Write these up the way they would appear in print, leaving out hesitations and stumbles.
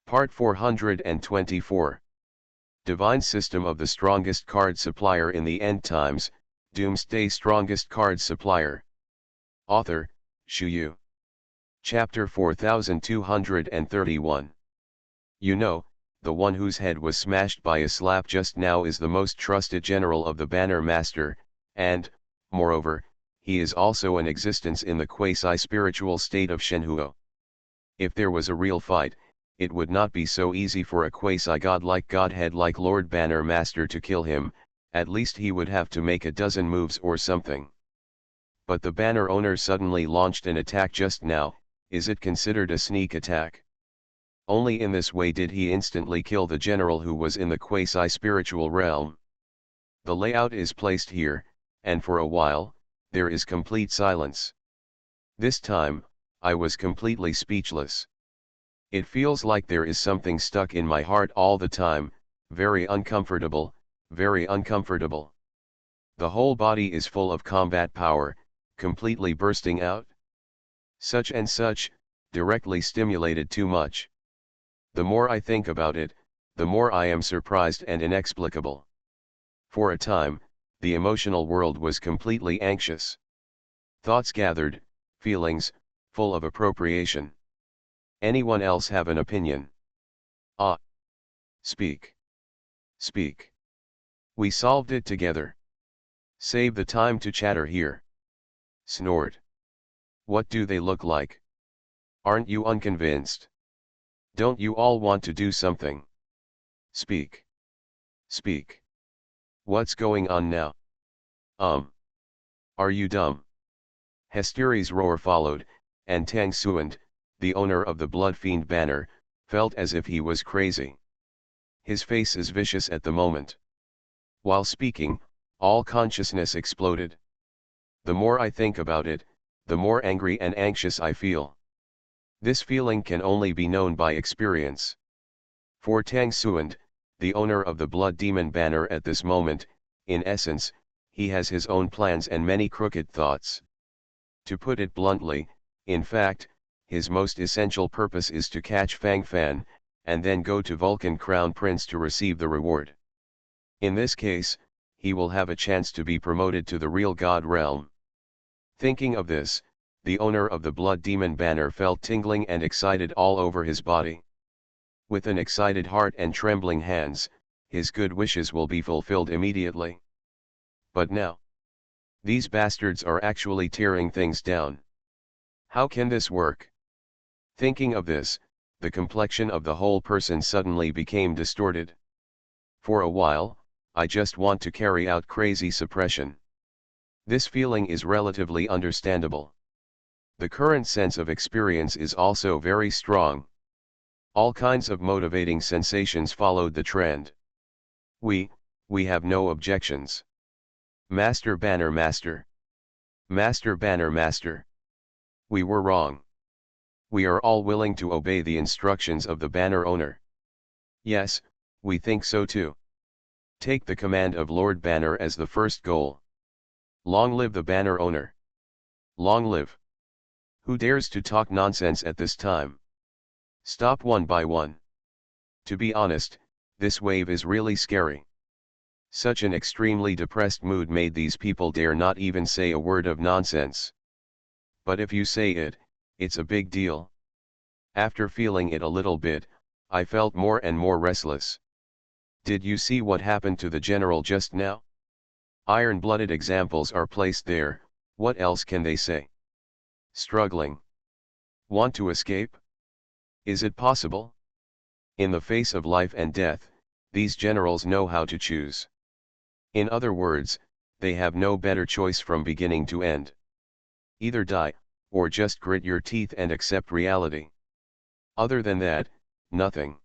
Part 424. Divine System of the Strongest Card Supplier in the End Times, Doomsday Strongest Card Supplier. Author, Shu Yu. Chapter 4231. You know, the one whose head was smashed by a slap just now is the most trusted general of the Banner Master, and, moreover, he is also an existence in the quasi-spiritual state of Shenhuo. If there was a real fight, it would not be so easy for a quasi-godlike godhead like Lord Banner Master to kill him, at least he would have to make a dozen moves or something. But the banner owner suddenly launched an attack just now. Is it considered a sneak attack? Only in this way did he instantly kill the general who was in the quasi-spiritual realm. The layout is placed here, and for a while, there is complete silence. This time, I was completely speechless. It feels like there is something stuck in my heart all the time, very uncomfortable, very uncomfortable. The whole body is full of combat power, completely bursting out. Such and such, directly stimulated too much. The more I think about it, the more I am surprised and inexplicable. For a time, the emotional world was completely anxious. Thoughts gathered, feelings, full of appropriation. Anyone else have an opinion? Ah! Speak. Speak. We solved it together. Save the time to chatter here. Snort. What do they look like? Aren't you unconvinced? Don't you all want to do something? Speak. Speak. What's going on now? Are you dumb? Hysteria's roar followed, and Tang Xuand, the owner of the Blood Fiend banner, felt as if he was crazy. His face is vicious at the moment. While speaking, all consciousness exploded. The more I think about it, the more angry and anxious I feel. This feeling can only be known by experience. For Tang Xuand, the owner of the Blood Demon banner at this moment, in essence, he has his own plans and many crooked thoughts. To put it bluntly, in fact, his most essential purpose is to catch Fang Fan, and then go to Vulcan Crown Prince to receive the reward. In this case, he will have a chance to be promoted to the real God realm. Thinking of this, the owner of the Blood Demon banner felt tingling and excited all over his body. With an excited heart and trembling hands, his good wishes will be fulfilled immediately. But now, these bastards are actually tearing things down. How can this work? Thinking of this, the complexion of the whole person suddenly became distorted. For a while, I just want to carry out crazy suppression. This feeling is relatively understandable. The current sense of experience is also very strong. All kinds of motivating sensations followed the trend. We have no objections. Master Banner Master. Master Banner Master. We were wrong. We are all willing to obey the instructions of the banner owner. Yes, we think so too. Take the command of Lord Banner as the first goal. Long live the banner owner. Long live. Who dares to talk nonsense at this time? Stop one by one. To be honest, this wave is really scary. Such an extremely depressed mood made these people dare not even say a word of nonsense. But if you say it, it's a big deal. After feeling it a little bit, I felt more and more restless. Did you see what happened to the general just now? Iron-blooded examples are placed there. What else can they say? Struggling. Want to escape? Is it possible? In the face of life and death, these generals know how to choose. In other words, they have no better choice from beginning to end. Either die, or just grit your teeth and accept reality. Other than that, nothing.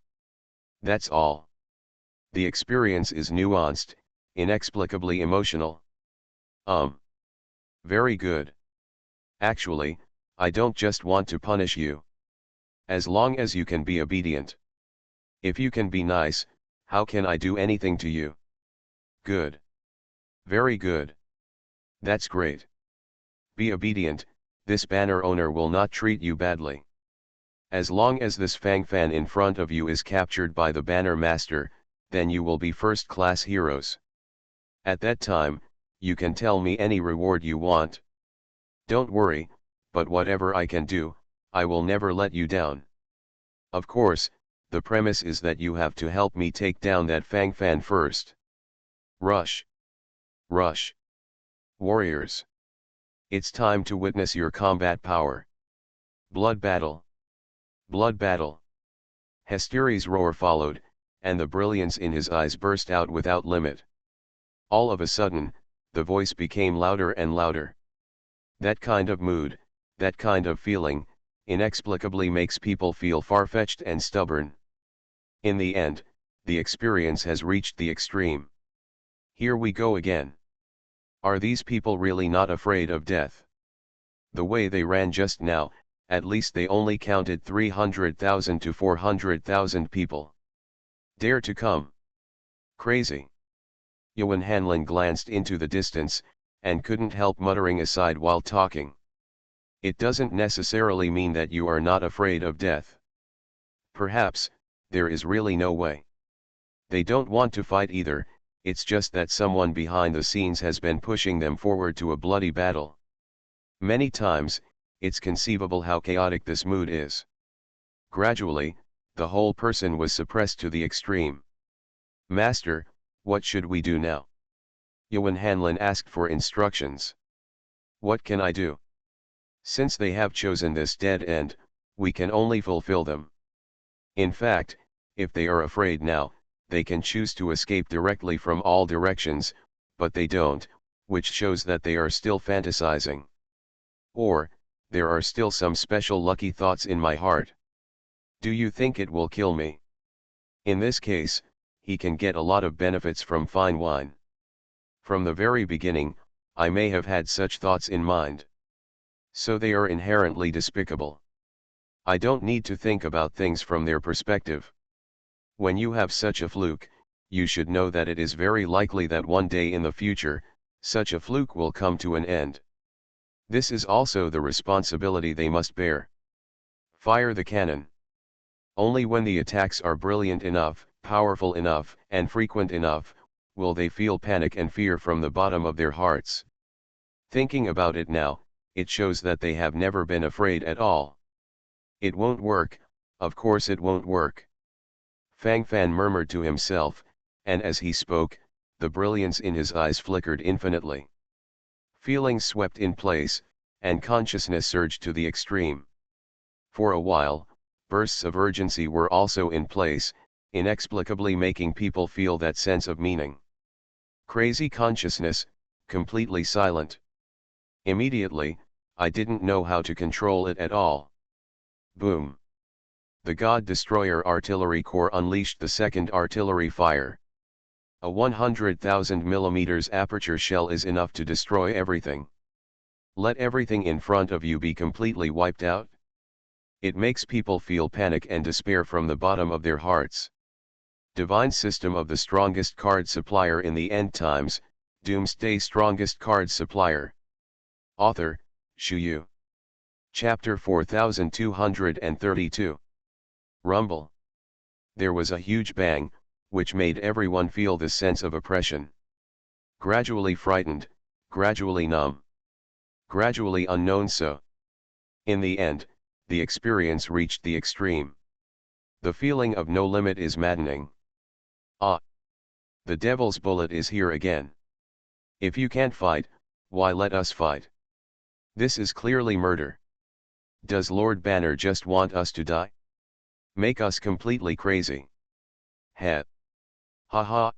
That's all. The experience is nuanced, inexplicably emotional. Very good. Actually, I don't just want to punish you. As long as you can be obedient. If you can be nice, how can I do anything to you? Good. Very good. That's great. Be obedient, this banner owner will not treat you badly. As long as this Fang Fan in front of you is captured by the Banner Master, then you will be first-class heroes. At that time, you can tell me any reward you want. Don't worry, but whatever I can do, I will never let you down. Of course, the premise is that you have to help me take down that Fang Fan first. Rush! Rush! Warriors! It's time to witness your combat power. Blood battle! Blood battle! Hesteri's roar followed, and the brilliance in his eyes burst out without limit. All of a sudden, the voice became louder and louder. That kind of mood, that kind of feeling, inexplicably makes people feel far-fetched and stubborn. In the end, the experience has reached the extreme. Here we go again. Are these people really not afraid of death? The way they ran just now, at least they only counted 300,000 to 400,000 people. Dare to come. Crazy. Johan Hanlon glanced into the distance, and couldn't help muttering aside while talking. It doesn't necessarily mean that you are not afraid of death. Perhaps, there is really no way. They don't want to fight either, it's just that someone behind the scenes has been pushing them forward to a bloody battle. Many times, it's conceivable how chaotic this mood is. Gradually, the whole person was suppressed to the extreme. Master, what should we do now? Johan Hanlon asked for instructions. What can I do? Since they have chosen this dead end, we can only fulfill them. In fact, if they are afraid now, they can choose to escape directly from all directions, but they don't, which shows that they are still fantasizing. Or, there are still some special lucky thoughts in my heart. Do you think it will kill me? In this case, he can get a lot of benefits from fine wine. From the very beginning, I may have had such thoughts in mind. So they are inherently despicable. I don't need to think about things from their perspective. When you have such a fluke, you should know that it is very likely that one day in the future, such a fluke will come to an end. This is also the responsibility they must bear. Fire the cannon. Only when the attacks are brilliant enough, powerful enough, and frequent enough, will they feel panic and fear from the bottom of their hearts. Thinking about it now, it shows that they have never been afraid at all. It won't work, of course it won't work. Fang Fan murmured to himself, and as he spoke, the brilliance in his eyes flickered infinitely. Feelings swept in place, and consciousness surged to the extreme. For a while, bursts of urgency were also in place, inexplicably making people feel that sense of meaning. Crazy consciousness, completely silent. Immediately, I didn't know how to control it at all. Boom. The God Destroyer Artillery Corps unleashed the second artillery fire. A 100,000 mm aperture shell is enough to destroy everything. Let everything in front of you be completely wiped out. It makes people feel panic and despair from the bottom of their hearts. Divine System of the Strongest Card Supplier in the End Times, Doomsday Strongest Card Supplier. Author, Shu Yu. Chapter 4232. Rumble. There was a huge bang, which made everyone feel the sense of oppression. Gradually frightened, gradually numb. Gradually unknown so. In the end, the experience reached the extreme. The feeling of no limit is maddening. Ah! The devil's bullet is here again. If you can't fight, why let us fight? This is clearly murder. Does Lord Banner just want us to die? Make us completely crazy? Ha! Ha ha!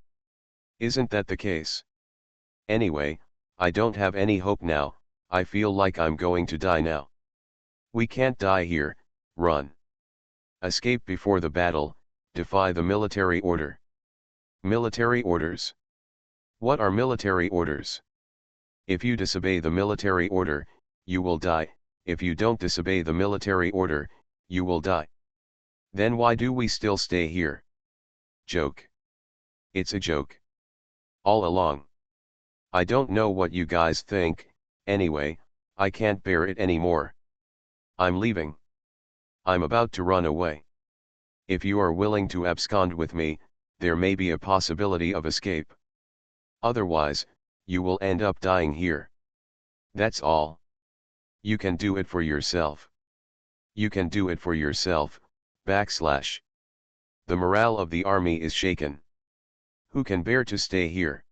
Isn't that the case? Anyway, I don't have any hope now, I feel like I'm going to die now. We can't die here, run. Escape before the battle, defy the military order. Military orders? What are military orders? If you disobey the military order, you will die. If you don't disobey the military order, you will die. Then why do we still stay here? Joke. It's a joke. All along. I don't know what you guys think, anyway, I can't bear it anymore. I'm leaving. I'm about to run away. If you are willing to abscond with me, there may be a possibility of escape. Otherwise, you will end up dying here. That's all. You can do it for yourself. You can do it for yourself, backslash. The morale of the army is shaken. Who can bear to stay here?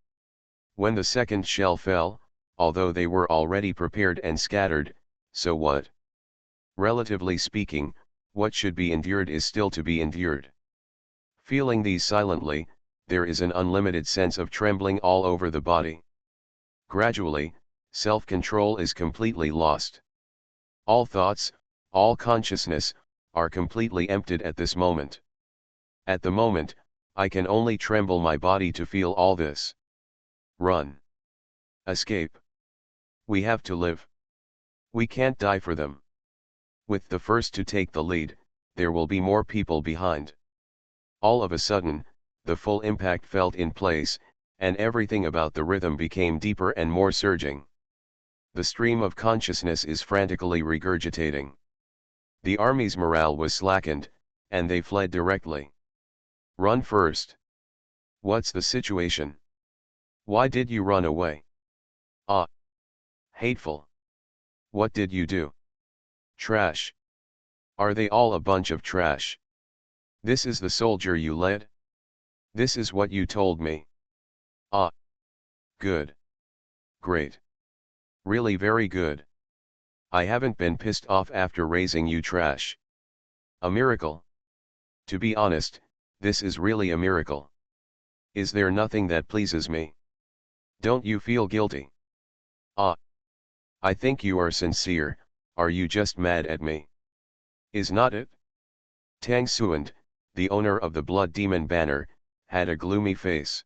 When the second shell fell, although they were already prepared and scattered, so what? Relatively speaking, what should be endured is still to be endured. Feeling these silently, there is an unlimited sense of trembling all over the body. Gradually, self-control is completely lost. All thoughts, all consciousness, are completely emptied at this moment. At the moment, I can only tremble my body to feel all this. Run. Escape. We have to live. We can't die for them. With the first to take the lead, there will be more people behind. All of a sudden, the full impact felt in place, and everything about the rhythm became deeper and more surging. The stream of consciousness is frantically regurgitating. The army's morale was slackened, and they fled directly. Run first. What's the situation? Why did you run away? Ah. Hateful. What did you do? Trash. Are they all a bunch of trash? This is the soldier you led? This is what you told me. Ah. Good. Great. Really very good. I haven't been pissed off after raising you trash. A miracle. To be honest, this is really a miracle. Is there nothing that pleases me? Don't you feel guilty? Ah. I think you are sincere, are you just mad at me? Is not it? Tang Suand, the owner of the Blood Demon banner, had a gloomy face.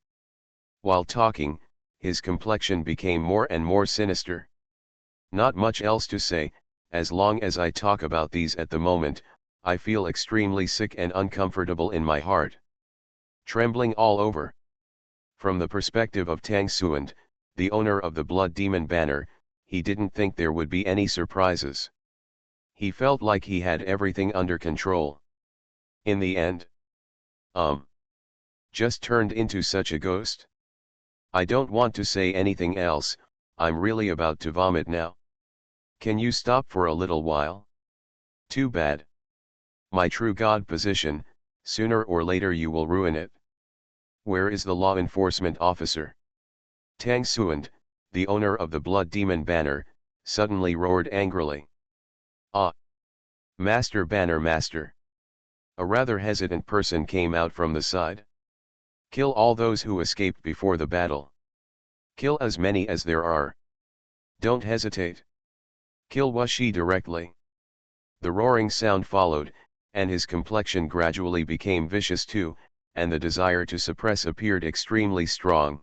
While talking, his complexion became more and more sinister. Not much else to say, as long as I talk about these at the moment, I feel extremely sick and uncomfortable in my heart. Trembling all over. From the perspective of Tang Suand, the owner of the Blood Demon banner, he didn't think there would be any surprises. He felt like he had everything under control. In the end, just turned into such a ghost. I don't want to say anything else, I'm really about to vomit now. Can you stop for a little while? Too bad. My true God position, sooner or later you will ruin it. Where is the law enforcement officer? Tang Suand, the owner of the Blood Demon banner, suddenly roared angrily. Ah! Master Banner Master! A rather hesitant person came out from the side. Kill all those who escaped before the battle. Kill as many as there are. Don't hesitate. Kill Washi directly. The roaring sound followed, and his complexion gradually became vicious too, and the desire to suppress appeared extremely strong.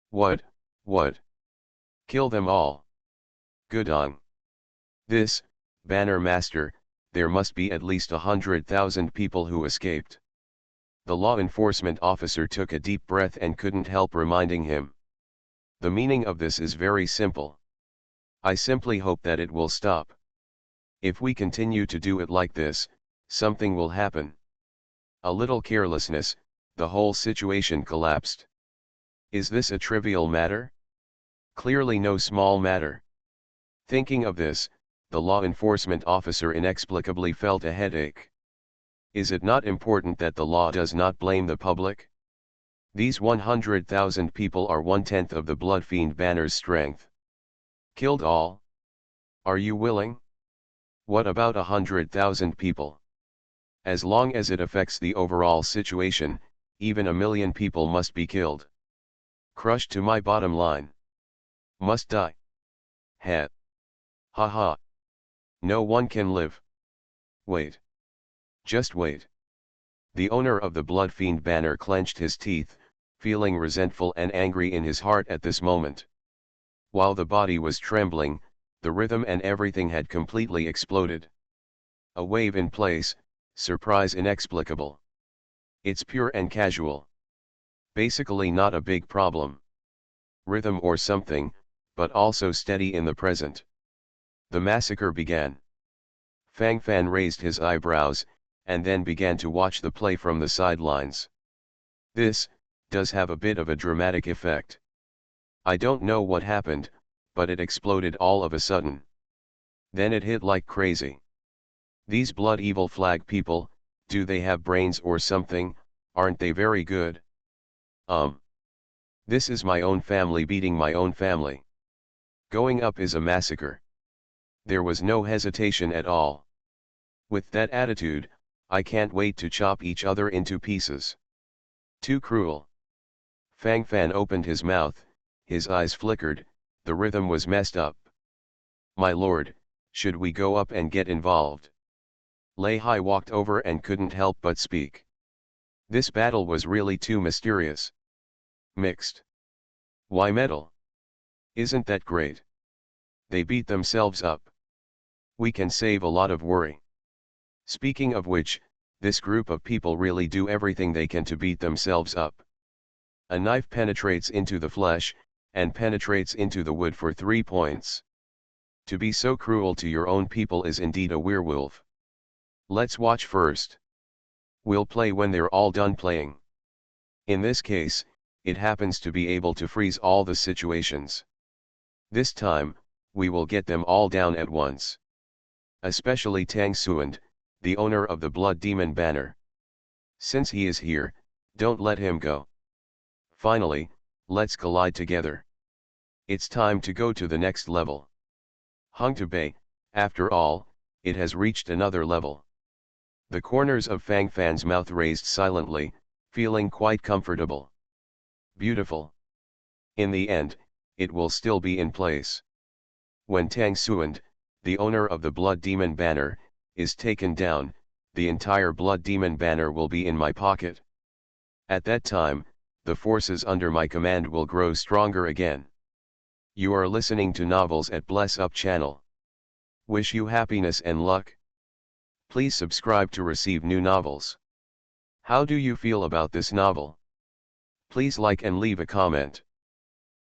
What? Kill them all. Good on. This, Banner Master, there must be at least 100,000 people who escaped. The law enforcement officer took a deep breath and couldn't help reminding him. The meaning of this is very simple. I simply hope that it will stop. If we continue to do it like this, something will happen. A little carelessness, the whole situation collapsed. Is this a trivial matter? Clearly no small matter. Thinking of this, the law enforcement officer inexplicably felt a headache. Is it not important that the law does not blame the public? These 100,000 people are 1/10 of the Blood Fiend banner's strength. Killed all? Are you willing? What about 100,000 people? As long as it affects the overall situation, even 1,000,000 people must be killed. Crushed to my bottom line. Must die. Ha. Ha ha. No one can live. Wait. Just wait. The owner of the Blood Fiend banner clenched his teeth, feeling resentful and angry in his heart at this moment. While the body was trembling, the rhythm and everything had completely exploded. A wave in place, surprise inexplicable. It's pure and casual. Basically not a big problem. Rhythm or something, but also steady in the present. The massacre began. Fang Fan raised his eyebrows, and then began to watch the play from the sidelines. This does have a bit of a dramatic effect. I don't know what happened, but it exploded all of a sudden. Then it hit like crazy. These blood evil flag people, do they have brains or something? Aren't they very good? This is my own family beating my own family. Going up is a massacre. There was no hesitation at all. With that attitude, I can't wait to chop each other into pieces. Too cruel. Fang Fan opened his mouth, his eyes flickered, the rhythm was messed up. My lord, should we go up and get involved? Lei Hai walked over and couldn't help but speak. This battle was really too mysterious. Mixed. Why metal? Isn't that great? They beat themselves up. We can save a lot of worry. Speaking of which, this group of people really do everything they can to beat themselves up. A knife penetrates into the flesh, and penetrates into the wood for 3 points. To be so cruel to your own people is indeed a werewolf. Let's watch first. We'll play when they're all done playing. In this case, it happens to be able to freeze all the situations. This time, we will get them all down at once. Especially Tang Xuand, the owner of the Blood Demon banner. Since he is here, don't let him go. Finally, let's collide together. It's time to go to the next level. Hung to Bei, after all, it has reached another level. The corners of Fang Fan's mouth raised silently, feeling quite comfortable. Beautiful. In the end, it will still be in place. When Tang Xuand, the owner of the Blood Demon banner, is taken down, the entire Blood Demon banner will be in my pocket. At that time, the forces under my command will grow stronger again. You are listening to Novels at Bless Up channel. Wish you happiness and luck. Please subscribe to receive new novels. How do you feel about this novel? Please like and leave a comment.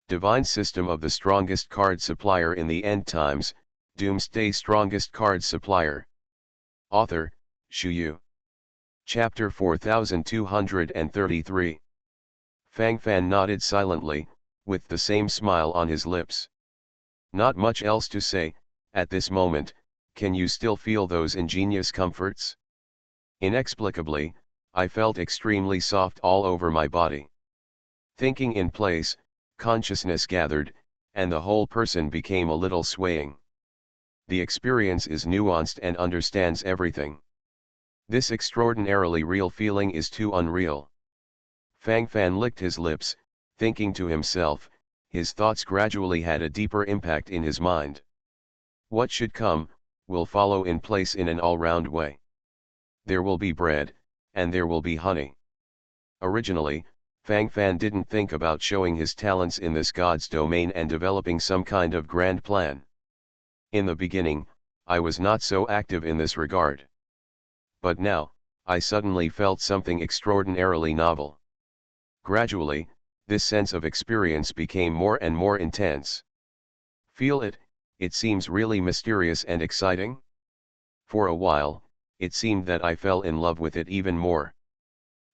Divine System of the Strongest Card Supplier in the End Times, Doomsday Strongest Card Supplier. Author, Shu Yu. Chapter 4233. Fang Fan nodded silently, with the same smile on his lips. Not much else to say, at this moment. Can you still feel those ingenious comforts? Inexplicably, I felt extremely soft all over my body. Thinking in place, consciousness gathered, and the whole person became a little swaying. The experience is nuanced and understands everything. This extraordinarily real feeling is too unreal. Fang Fan licked his lips, thinking to himself, his thoughts gradually had a deeper impact in his mind. What should come, will follow in place in an all-round way. There will be bread, and there will be honey. Originally, Fang Fan didn't think about showing his talents in this god's domain and developing some kind of grand plan. In the beginning, I was not so active in this regard. But now, I suddenly felt something extraordinarily novel. Gradually, this sense of experience became more and more intense. Feel it, it seems really mysterious and exciting. For a while, it seemed that I fell in love with it even more.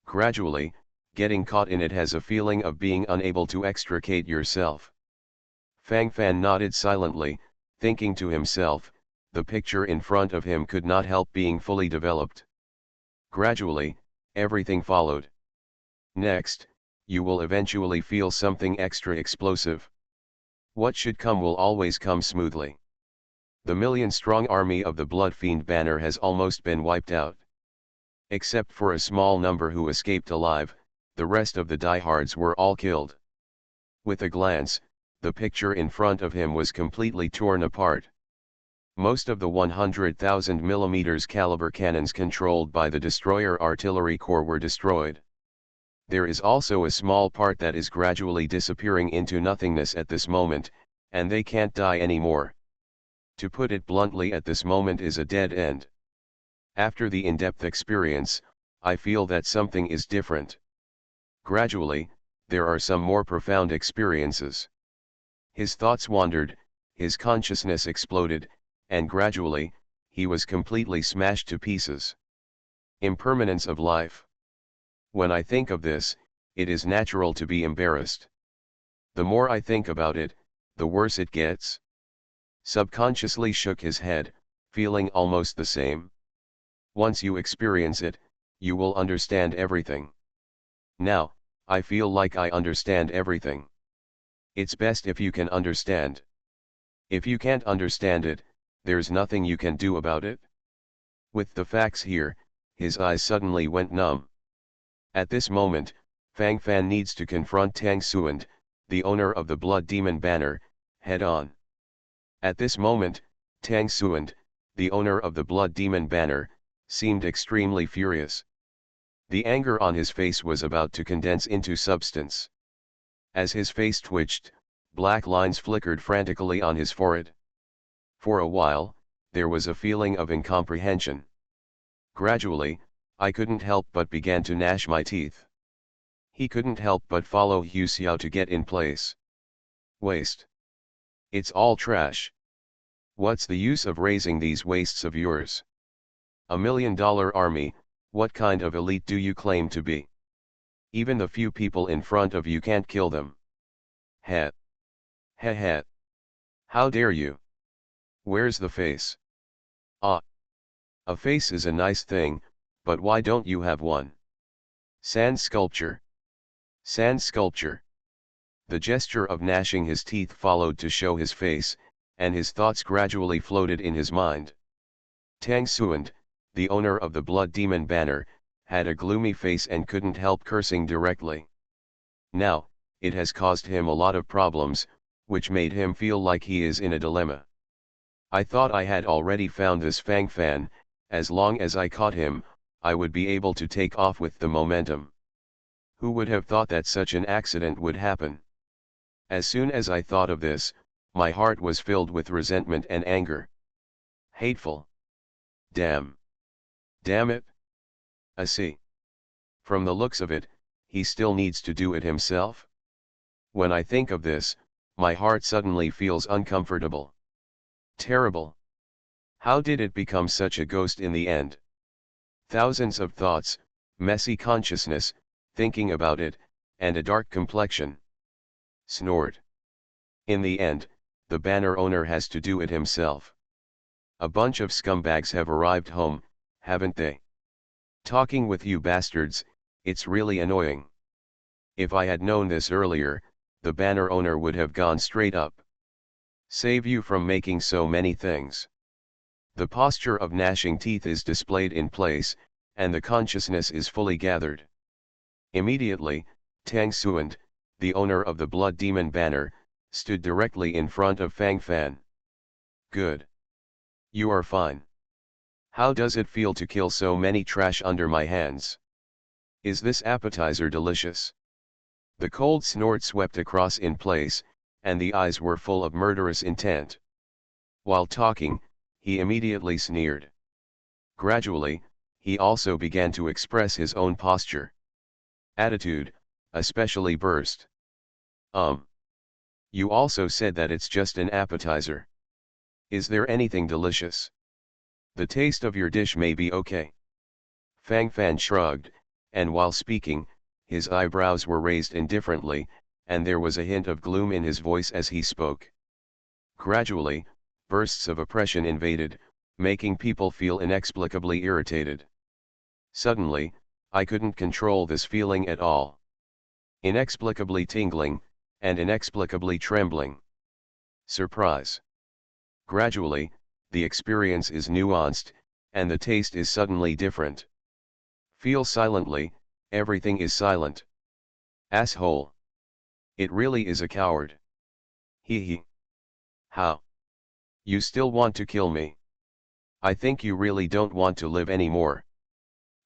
Gradually, getting caught in it has a feeling of being unable to extricate yourself. Fang Fan nodded silently, thinking to himself, the picture in front of him could not help being fully developed. Gradually, everything followed. Next, you will eventually feel something extra explosive. What should come will always come smoothly. The million-strong army of the Blood Fiend banner has almost been wiped out. Except for a small number who escaped alive, the rest of the diehards were all killed. With a glance, the picture in front of him was completely torn apart. Most of the 100,000 mm caliber cannons controlled by the Destroyer Artillery Corps were destroyed. There is also a small part that is gradually disappearing into nothingness at this moment, and they can't die anymore. To put it bluntly, at this moment is a dead end. After the in-depth experience, I feel that something is different. Gradually, there are some more profound experiences. His thoughts wandered, his consciousness exploded, and gradually, he was completely smashed to pieces. Impermanence of life. When I think of this, it is natural to be embarrassed. The more I think about it, the worse it gets. Subconsciously shook his head, feeling almost the same. Once you experience it, you will understand everything. Now, I feel like I understand everything. It's best if you can understand. If you can't understand it, there's nothing you can do about it. With the facts here, his eyes suddenly went numb. At this moment, Fang Fan needs to confront Tang Xuand, the owner of the Blood Demon banner, head-on. At this moment, Tang Xuand, the owner of the Blood Demon banner, seemed extremely furious. The anger on his face was about to condense into substance. As his face twitched, black lines flickered frantically on his forehead. For a while, there was a feeling of incomprehension. Gradually, I couldn't help but began to gnash my teeth. He couldn't help but follow Hu Xiao to get in place. Waste. It's all trash. What's the use of raising these wastes of yours? $1 million army, what kind of elite do you claim to be? Even the few people in front of you can't kill them. Heh. Heh heh. How dare you? Where's the face? Ah. A face is a nice thing, but why don't you have one? Sand sculpture. Sand sculpture. The gesture of gnashing his teeth followed to show his face, and his thoughts gradually floated in his mind. Tang Xuand, the owner of the Blood Demon banner, had a gloomy face and couldn't help cursing directly. Now, it has caused him a lot of problems, which made him feel like he is in a dilemma. I thought I had already found this Fang Fan. As long as I caught him, I would be able to take off with the momentum. Who would have thought that such an accident would happen? As soon as I thought of this, my heart was filled with resentment and anger. Hateful. Damn. Damn it. I see. From the looks of it, he still needs to do it himself. When I think of this, my heart suddenly feels uncomfortable. Terrible. How did it become such a ghost in the end? Thousands of thoughts, messy consciousness, thinking about it, and a dark complexion. Snort. In the end, the banner owner has to do it himself. A bunch of scumbags have arrived home, haven't they? Talking with you bastards, it's really annoying. If I had known this earlier, the banner owner would have gone straight up. Save you from making so many things. The posture of gnashing teeth is displayed in place, and the consciousness is fully gathered. Immediately, Tang Xuand, the owner of the Blood Demon banner, stood directly in front of Fang Fan. Good. You are fine. How does it feel to kill so many trash under my hands? Is this appetizer delicious? The cold snort swept across in place, and the eyes were full of murderous intent. While talking, he immediately sneered. Gradually, he also began to express his own posture. Attitude, especially burst. You also said that it's just an appetizer. Is there anything delicious? The taste of your dish may be okay. Fang Fan shrugged, and while speaking, his eyebrows were raised indifferently, and there was a hint of gloom in his voice as he spoke. Gradually, bursts of oppression invaded, making people feel inexplicably irritated. Suddenly, I couldn't control this feeling at all. Inexplicably tingling, and inexplicably trembling. Surprise. Gradually, the experience is nuanced, and the taste is suddenly different. Feel silently, everything is silent. Asshole. It really is a coward. Hee hee. How? You still want to kill me? I think you really don't want to live anymore.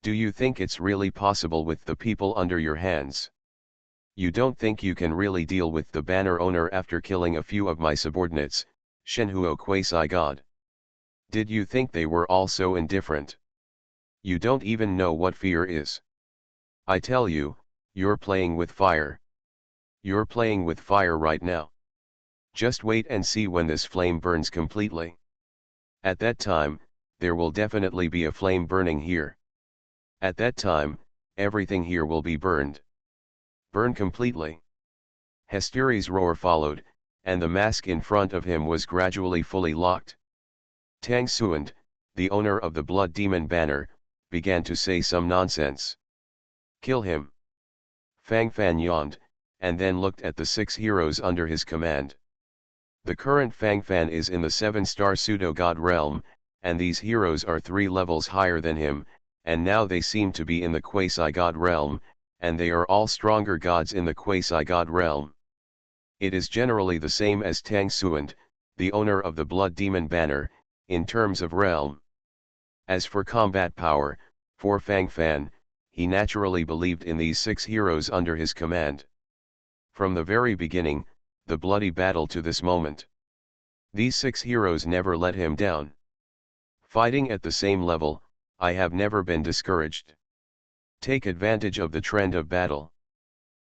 Do you think it's really possible with the people under your hands? You don't think you can really deal with the banner owner after killing a few of my subordinates, Shenhuo quasi-god? Did you think they were all so indifferent? You don't even know what fear is. I tell you, you're playing with fire. You're playing with fire right now. Just wait and see when this flame burns completely. At that time, there will definitely be a flame burning here. At that time, everything here will be burned. Burn completely. Hesteri's roar followed, and the mask in front of him was gradually fully locked. Tang Suand, the owner of the Blood Demon banner, began to say some nonsense. Kill him. Fang Fan yawned, and then looked at the 6 heroes under his command. The current Fang Fan is in the 7-star pseudo-god realm, and these heroes are 3 levels higher than him, and now they seem to be in the quasi-god realm, and they are all stronger gods in the quasi-god realm. It is generally the same as Tang Suand, the owner of the Blood Demon banner, in terms of realm. As for combat power, for Fang Fan, he naturally believed in these 6 heroes under his command. From the very beginning, the bloody battle to this moment, these 6 heroes never let him down. Fighting at the same level, I have never been discouraged. Take advantage of the trend of battle.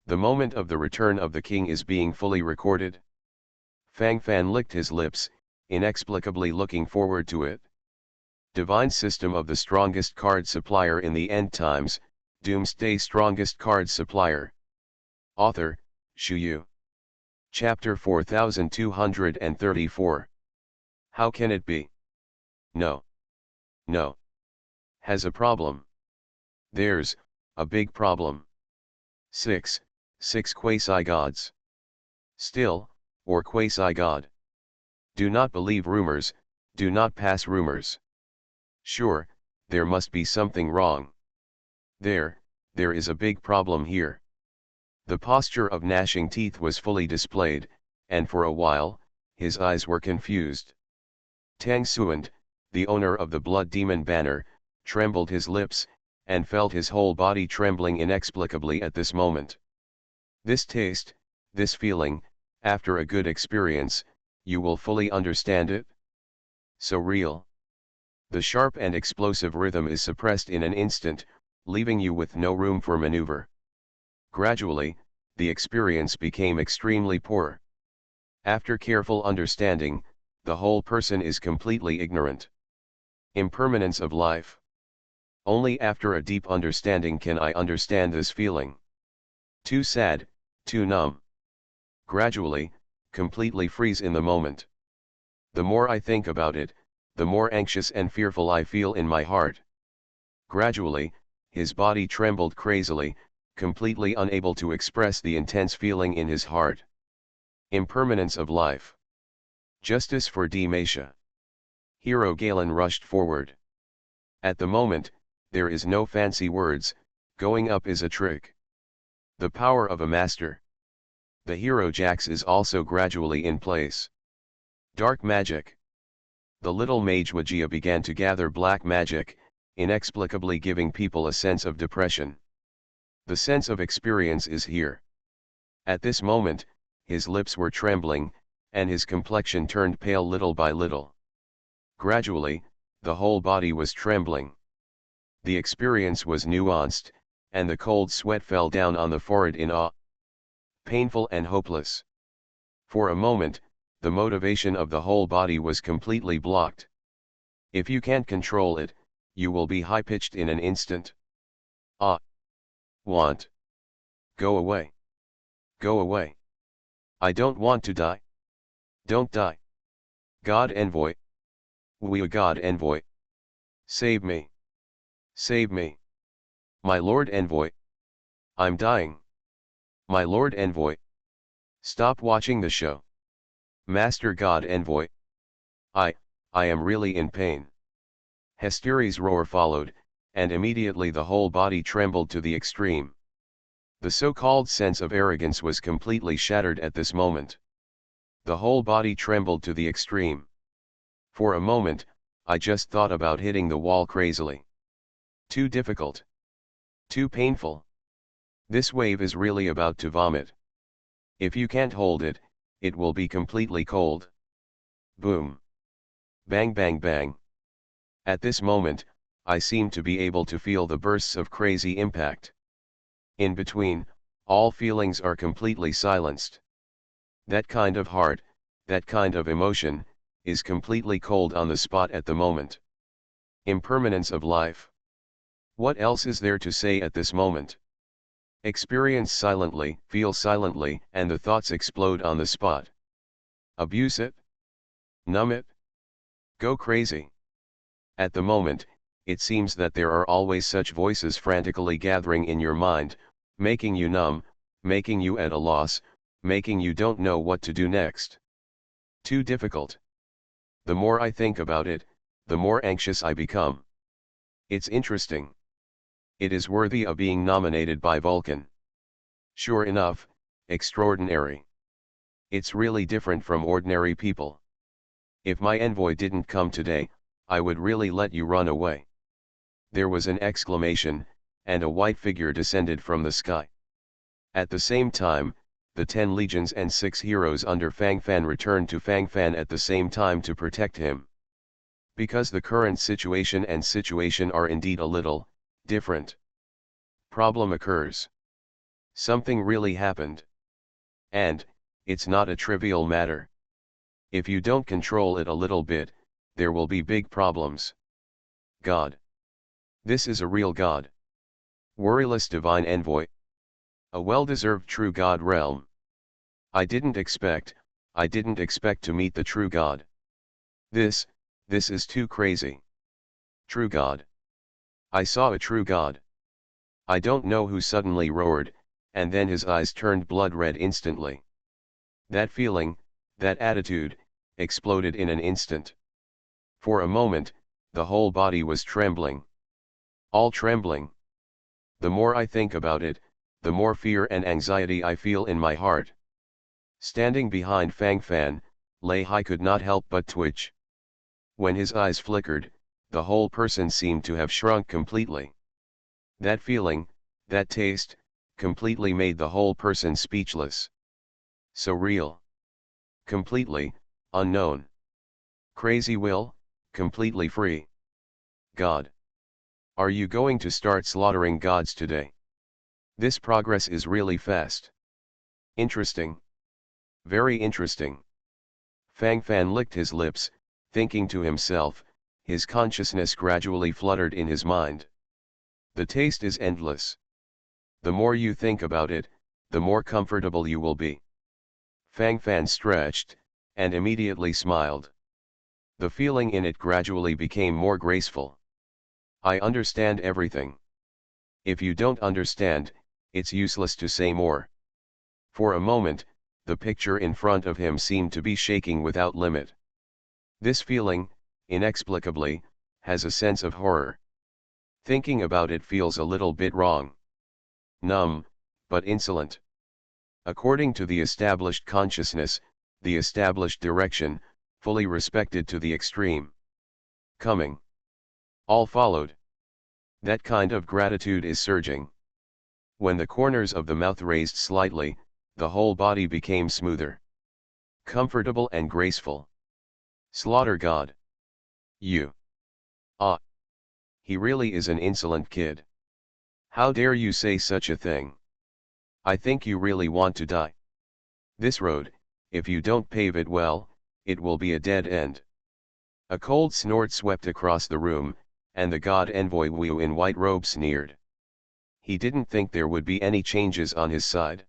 The moment of the return of the king is being fully recorded. Fang Fan licked his lips, inexplicably looking forward to it. Divine System of the Strongest Card Supplier in the End Times, Doomsday Strongest Card Supplier. Author, Shu Yu. Chapter 4234. How can it be? No. No. Has a problem. There's a big problem. 6 quasi-gods. Still, or quasi-god. Do not believe rumors, do not pass rumors. Sure, there must be something wrong. There is a big problem here. The posture of gnashing teeth was fully displayed, and for a while, his eyes were confused. Tang Suand, the owner of the Blood Demon banner, trembled his lips, and felt his whole body trembling inexplicably at this moment. This taste, this feeling, after a good experience, you will fully understand it. So real. The sharp and explosive rhythm is suppressed in an instant, leaving you with no room for maneuver. Gradually, the experience became extremely poor. After careful understanding, the whole person is completely ignorant. Impermanence of life. Only after a deep understanding can I understand this feeling. Too sad, too numb. Gradually, completely freeze in the moment. The more I think about it, the more anxious and fearful I feel in my heart. Gradually, his body trembled crazily, completely unable to express the intense feeling in his heart. Impermanence of life. Justice for Demacia. Hero Galen rushed forward. At the moment, there is no fancy words, going up is a trick. The power of a master. The hero Jax is also gradually in place. Dark magic. The little mage Wagia began to gather black magic, inexplicably giving people a sense of depression. The sense of experience is here. At this moment, his lips were trembling, and his complexion turned pale little by little. Gradually, the whole body was trembling. The experience was nuanced, and the cold sweat fell down on the forehead in awe. Painful and hopeless. For a moment, the motivation of the whole body was completely blocked. If you can't control it, you will be high-pitched in an instant. Ah! Want. Go away. Go away. I don't want to die. Don't die. God Envoy. We a God Envoy. Save me. Save me. My Lord Envoy. I'm dying. My Lord Envoy. Stop watching the show. Master God Envoy. I am really in pain. Hesteri's roar followed, and immediately the whole body trembled to the extreme. The so-called sense of arrogance was completely shattered at this moment. The whole body trembled to the extreme. For a moment, I just thought about hitting the wall crazily. Too difficult. Too painful. This wave is really about to vomit. If you can't hold it, it will be completely cold. Boom. Bang bang bang. At this moment, I seem to be able to feel the bursts of crazy impact. In between, all feelings are completely silenced. That kind of heart, that kind of emotion, is completely cold on the spot at the moment. Impermanence of life. What else is there to say at this moment? Experience silently, feel silently, and the thoughts explode on the spot. Abuse it? Numb it? Go crazy? At the moment, it seems that there are always such voices frantically gathering in your mind, making you numb, making you at a loss, making you don't know what to do next. Too difficult. The more I think about it, the more anxious I become. It's interesting. It is worthy of being nominated by Vulcan. Sure enough, extraordinary. It's really different from ordinary people. If my envoy didn't come today, I would really let you run away. There was an exclamation, and a white figure descended from the sky. At the same time, the 10 legions and 6 heroes under Fang Fan returned to Fang Fan at the same time to protect him. Because the current situation and situation are indeed a little different. Problem occurs. Something really happened. And it's not a trivial matter. If you don't control it a little bit, there will be big problems. God. This is a real God. Worryless divine envoy. A well-deserved true God realm. I didn't expect to meet the true God. This is too crazy. True God. I saw a true God. I don't know who suddenly roared, and then his eyes turned blood red instantly. That feeling, that attitude, exploded in an instant. For a moment, the whole body was trembling. All trembling. The more I think about it, the more fear and anxiety I feel in my heart. Standing behind Fang Fan, Lei Hai could not help but twitch. When his eyes flickered, the whole person seemed to have shrunk completely. That feeling, that taste, completely made the whole person speechless. So real. Completely unknown. Crazy will, completely free. God. Are you going to start slaughtering gods today? This progress is really fast. Interesting. Very interesting. Fang Fan licked his lips, thinking to himself, his consciousness gradually fluttered in his mind. The taste is endless. The more you think about it, the more comfortable you will be. Fang Fan stretched, and immediately smiled. The feeling in it gradually became more graceful. I understand everything. If you don't understand, it's useless to say more. For a moment, the picture in front of him seemed to be shaking without limit. This feeling, inexplicably, has a sense of horror. Thinking about it feels a little bit wrong. Numb, but insolent. According to the established consciousness, the established direction, fully respected to the extreme. Coming. All followed. That kind of gratitude is surging. When the corners of the mouth raised slightly, the whole body became smoother. Comfortable and graceful. Slaughter God. You. Ah. He really is an insolent kid. How dare you say such a thing? I think you really want to die. This road, if you don't pave it well, it will be a dead end. A cold snort swept across the room, and the god envoy Wu in white robe sneered. He didn't think there would be any changes on his side.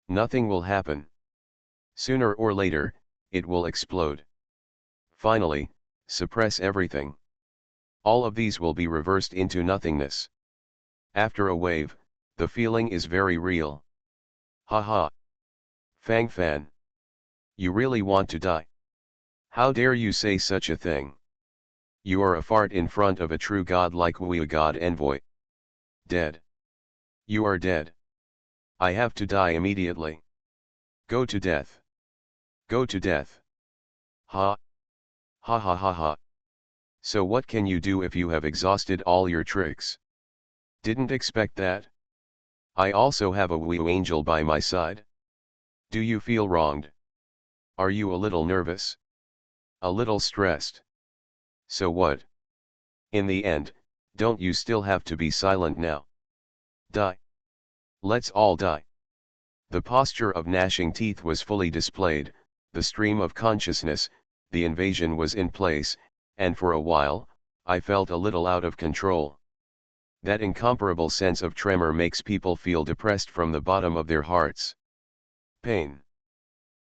Nothing will happen. Sooner or later, it will explode. Finally, suppress everything. All of these will be reversed into nothingness. After a wave, the feeling is very real. Ha ha. Fang Fan. You really want to die? How dare you say such a thing? You are a fart in front of a true god like Wu, god envoy. Dead. You are dead. I have to die immediately. Go to death. Go to death. Ha. Ha ha ha ha. So what can you do if you have exhausted all your tricks? Didn't expect that. I also have a Wu angel by my side. Do you feel wronged? Are you a little nervous? A little stressed? So what? In the end, don't you still have to be silent now? Die. Let's all die. The posture of gnashing teeth was fully displayed, the stream of consciousness, the invasion was in place, and for a while, I felt a little out of control. That incomparable sense of tremor makes people feel depressed from the bottom of their hearts. Pain.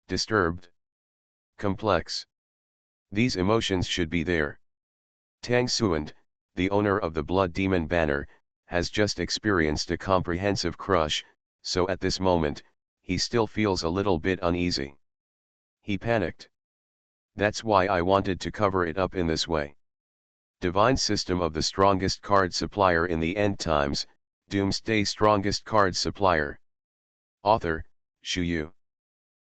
Disturbed. Complex. These emotions should be there. Tang Xuand, the owner of the Blood Demon banner, has just experienced a comprehensive crush, so at this moment, he still feels a little bit uneasy. He panicked. That's why I wanted to cover it up in this way. Divine System of the Strongest Card Supplier in the End Times, Doomsday Strongest Card Supplier. Author, Shu Yu.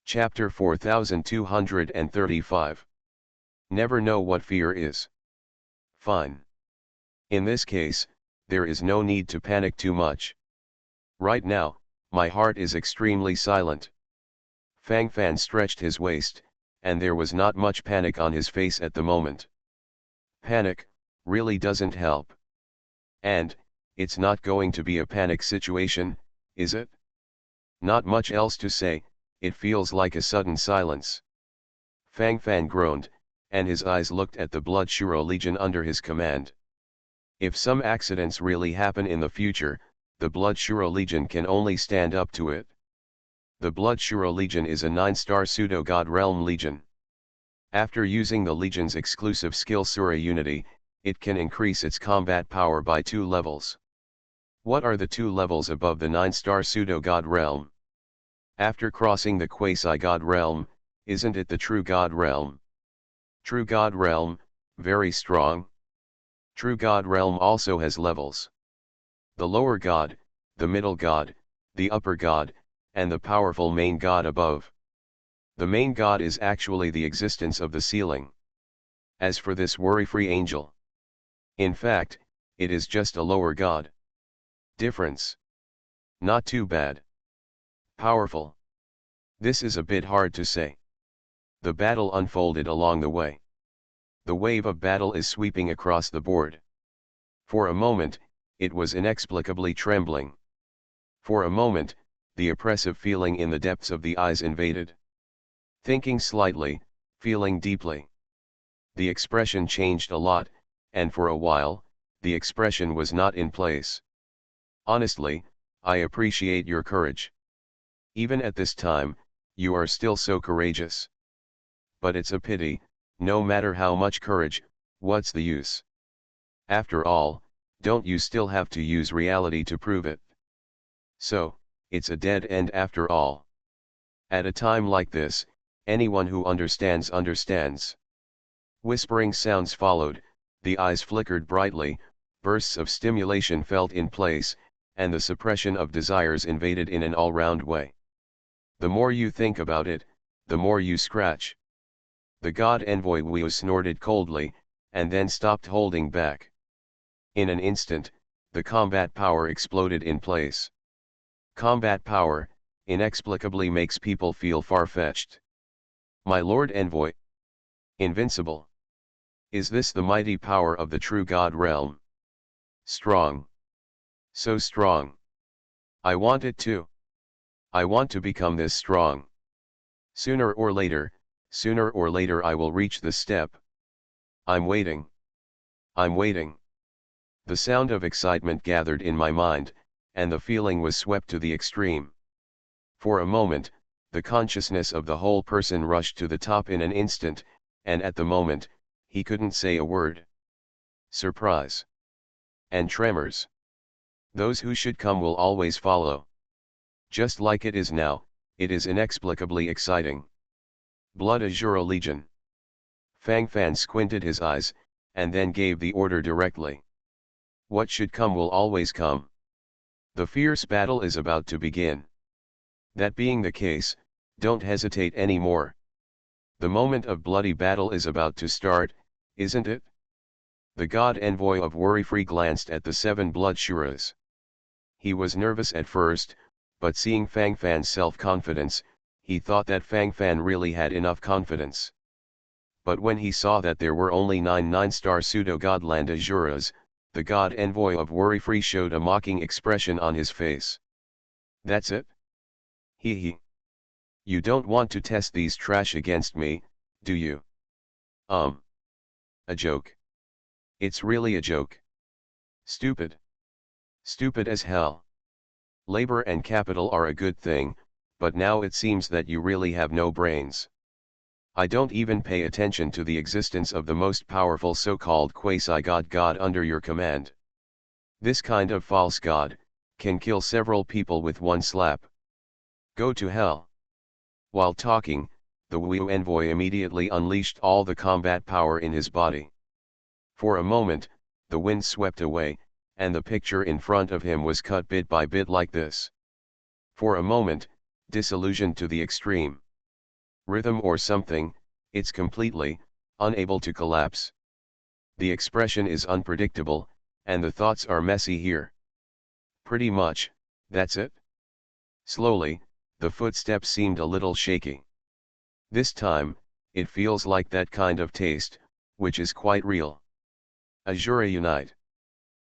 Chapter 4235. Never know what fear is. Fine. In this case, there is no need to panic too much. Right now, my heart is extremely silent. Fang Fan stretched his waist, and there was not much panic on his face at the moment. Panic really doesn't help. And it's not going to be a panic situation, is it? Not much else to say, it feels like a sudden silence. Fang Fan groaned, and his eyes looked at the Blood Shuro Legion under his command. If some accidents really happen in the future, the Blood Shuro Legion can only stand up to it. The Blood Shuro Legion is a 9-star pseudo-god realm legion. After using the legion's exclusive skill Sura Unity, it can increase its combat power by 2 levels. What are the 2 levels above the 9-star pseudo-god realm? After crossing the quasi-god realm, isn't it the true god realm? True god realm, very strong. True god realm also has levels. The lower god, the middle god, the upper god, and the powerful main god above. The main god is actually the existence of the ceiling. As for this worry-free angel, in fact, it is just a lower god. Difference. Not too bad. Powerful. This is a bit hard to say. The battle unfolded along the way. The wave of battle is sweeping across the board. For a moment, it was inexplicably trembling. For a moment, the oppressive feeling in the depths of the eyes invaded. Thinking slightly, feeling deeply. The expression changed a lot, and for a while, the expression was not in place. Honestly, I appreciate your courage. Even at this time, you are still so courageous. But it's a pity, no matter how much courage, what's the use? After all, don't you still have to use reality to prove it? So, it's a dead end after all. At a time like this, anyone who understands understands. Whispering sounds followed, the eyes flickered brightly, bursts of stimulation felt in place, and the suppression of desires invaded in an all-round way. The more you think about it, the more you scratch. The god envoy Wu snorted coldly, and then stopped holding back. In an instant, the combat power exploded in place. Combat power, inexplicably makes people feel far-fetched. My lord envoy. Invincible. Is this the mighty power of the true god realm? Strong. So strong. I want it too. I want to become this strong. Sooner or later I will reach the step. I'm waiting. I'm waiting. The sound of excitement gathered in my mind, and the feeling was swept to the extreme. For a moment, the consciousness of the whole person rushed to the top in an instant, and at the moment, he couldn't say a word. Surprise. And tremors. Those who should come will always follow. Just like it is now, it is inexplicably exciting. Blood Azura Legion. Fang Fan squinted his eyes, and then gave the order directly. What should come will always come. The fierce battle is about to begin. That being the case, don't hesitate anymore. The moment of bloody battle is about to start, isn't it? The god envoy of Worry-Free glanced at the 7 blood shuras. He was nervous at first, but seeing Fang Fan's self-confidence, he thought that Fang Fan really had enough confidence. But when he saw that there were only 9 9-star pseudo-godland Azuras, the god envoy of Worry-Free showed a mocking expression on his face. That's it? Hee hee. You don't want to test these trash against me, do you? A joke. It's really a joke. Stupid. Stupid as hell. Labor and capital are a good thing, but now it seems that you really have no brains. I don't even pay attention to the existence of the most powerful so-called quasi-god under your command. This kind of false god can kill several people with one slap. Go to hell. While talking, the Wu envoy immediately unleashed all the combat power in his body. For a moment, the wind swept away, and the picture in front of him was cut bit by bit like this. For a moment, disillusioned to the extreme. Rhythm or something, it's completely unable to collapse. The expression is unpredictable, and the thoughts are messy here. Pretty much, that's it. Slowly, the footsteps seemed a little shaky. This time, it feels like that kind of taste, which is quite real. Azura unite.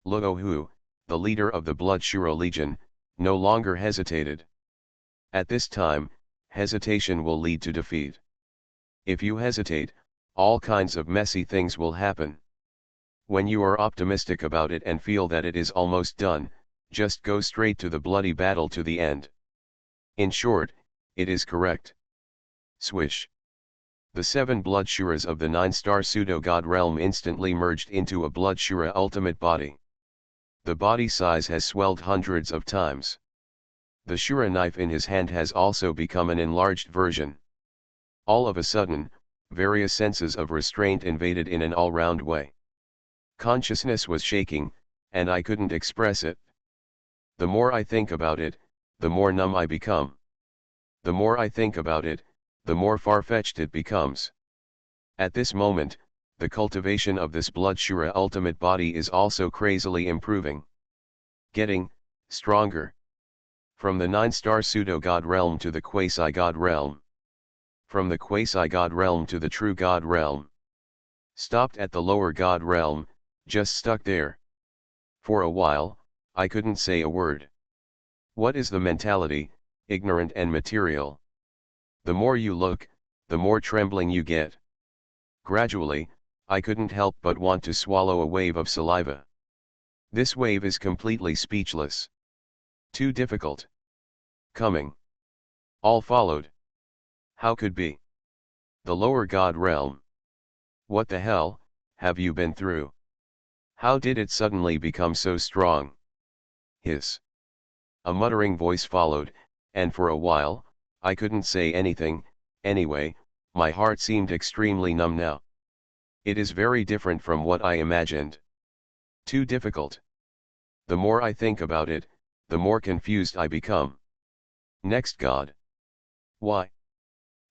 Luo Hu, the leader of the Blood Shuro Legion, no longer hesitated. At this time, hesitation will lead to defeat. If you hesitate, all kinds of messy things will happen. When you are optimistic about it and feel that it is almost done, just go straight to the bloody battle to the end. In short, it is correct. Swish. The 7 Blood Shuras of the 9-star pseudo-god realm instantly merged into a Blood Shura ultimate body. The body size has swelled hundreds of times. The Shura knife in his hand has also become an enlarged version. All of a sudden, various senses of restraint invaded in an all-round way. Consciousness was shaking, and I couldn't express it. The more I think about it, the more numb I become. The more I think about it, the more far-fetched it becomes. At this moment, the cultivation of this Blood Shura ultimate body is also crazily improving. Getting stronger. From the 9-star pseudo-god realm to the quasi-god realm. From the quasi-god realm to the true god realm. Stopped at the lower god realm, just stuck there. For a while, I couldn't say a word. What is the mentality, ignorant and material? The more you look, the more trembling you get. Gradually, I couldn't help but want to swallow a wave of saliva. This wave is completely speechless. Too difficult. Coming. All followed. How could be? The lower god realm. What the hell have you been through? How did it suddenly become so strong? Hiss. A muttering voice followed, and for a while, I couldn't say anything. Anyway, my heart seemed extremely numb now. It is very different from what I imagined. Too difficult. The more I think about it, the more confused I become. Next god. Why?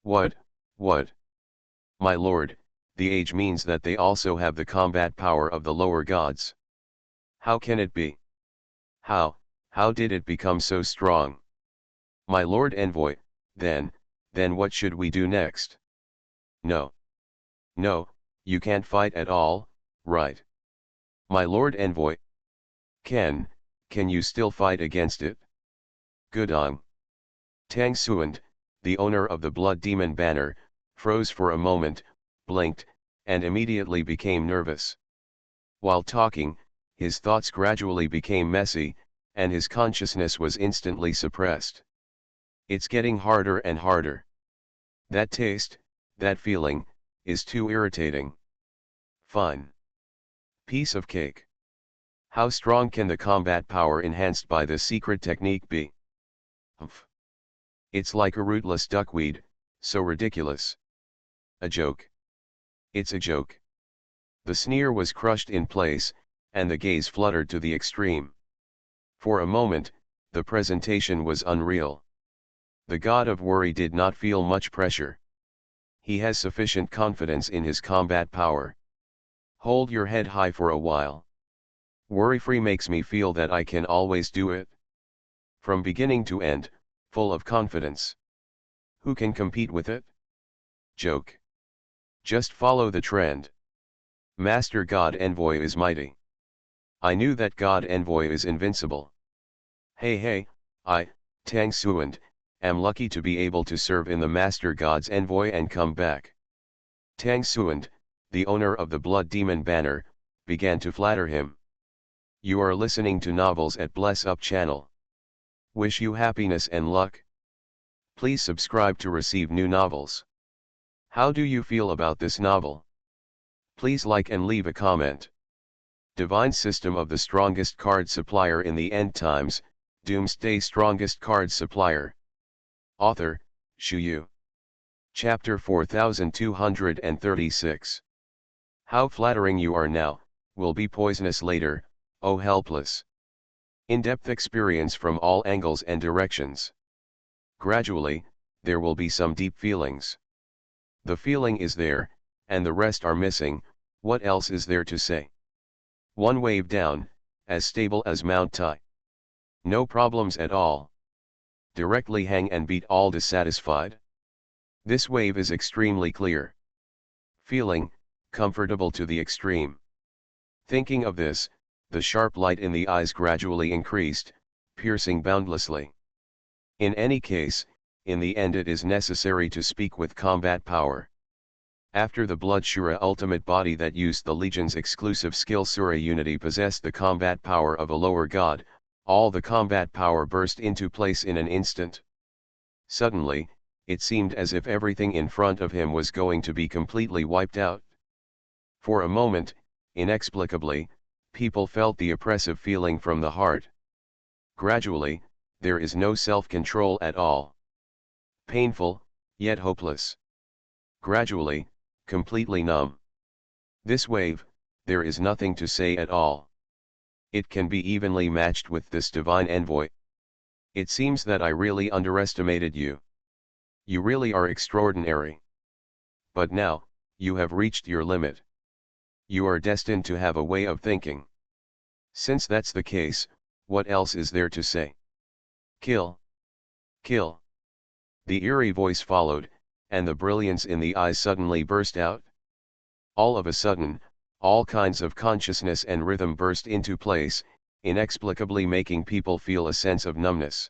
What? My lord, the age means that they also have the combat power of the lower gods. How can it be? How did it become so strong? My lord envoy, then what should we do next? No, you can't fight at all, right? My lord envoy. Can you still fight against it? Gudong. Tang Suand, the owner of the Blood Demon banner, froze for a moment, blinked, and immediately became nervous. While talking, his thoughts gradually became messy, and his consciousness was instantly suppressed. It's getting harder and harder. That taste, that feeling, is too irritating. Fine. Piece of cake. How strong can the combat power enhanced by this secret technique be? Humph. It's like a rootless duckweed, so ridiculous. A joke. It's a joke. The sneer was crushed in place, and the gaze fluttered to the extreme. For a moment, the presentation was unreal. The god of worry did not feel much pressure. He has sufficient confidence in his combat power. Hold your head high for a while. Worry-free makes me feel that I can always do it. From beginning to end, full of confidence. Who can compete with it? Joke. Just follow the trend. Master God Envoy is mighty. I knew that God Envoy is invincible. Hey, I, Tang Suand, am lucky to be able to serve in the Master God's Envoy and come back. Tang Suand, the owner of the Blood Demon banner, began to flatter him. You are listening to novels at Bless Up channel. Wish you happiness and luck. Please subscribe to receive new novels. How do you feel about this novel? Please like and leave a comment. Divine System of the Strongest Card Supplier in the End Times, Doomsday Strongest Card Supplier. Author, Shu Yu. Chapter 4236. How flattering you are now, will be poisonous later, oh helpless. In-depth experience from all angles and directions. Gradually, there will be some deep feelings. The feeling is there, and the rest are missing. What else is there to say? One wave down, as stable as Mount Tai. No problems at all. Directly hang and beat all dissatisfied. This wave is extremely clear. Feeling, comfortable to the extreme. Thinking of this, the sharp light in the eyes gradually increased, piercing boundlessly. In any case, in the end it is necessary to speak with combat power. After the Blood Shura ultimate body that used the Legion's exclusive skill Sura Unity possessed the combat power of a lower god, all the combat power burst into place in an instant. Suddenly, it seemed as if everything in front of him was going to be completely wiped out. For a moment, inexplicably, people felt the oppressive feeling from the heart. Gradually, there is no self-control at all. Painful, yet hopeless. Gradually, completely numb. This wave, there is nothing to say at all. It can be evenly matched with this divine envoy. It seems that I really underestimated you. You really are extraordinary. But now, you have reached your limit. You are destined to have a way of thinking. Since that's the case, what else is there to say? Kill. Kill. The eerie voice followed, and the brilliance in the eyes suddenly burst out. All of a sudden, all kinds of consciousness and rhythm burst into place, inexplicably making people feel a sense of numbness.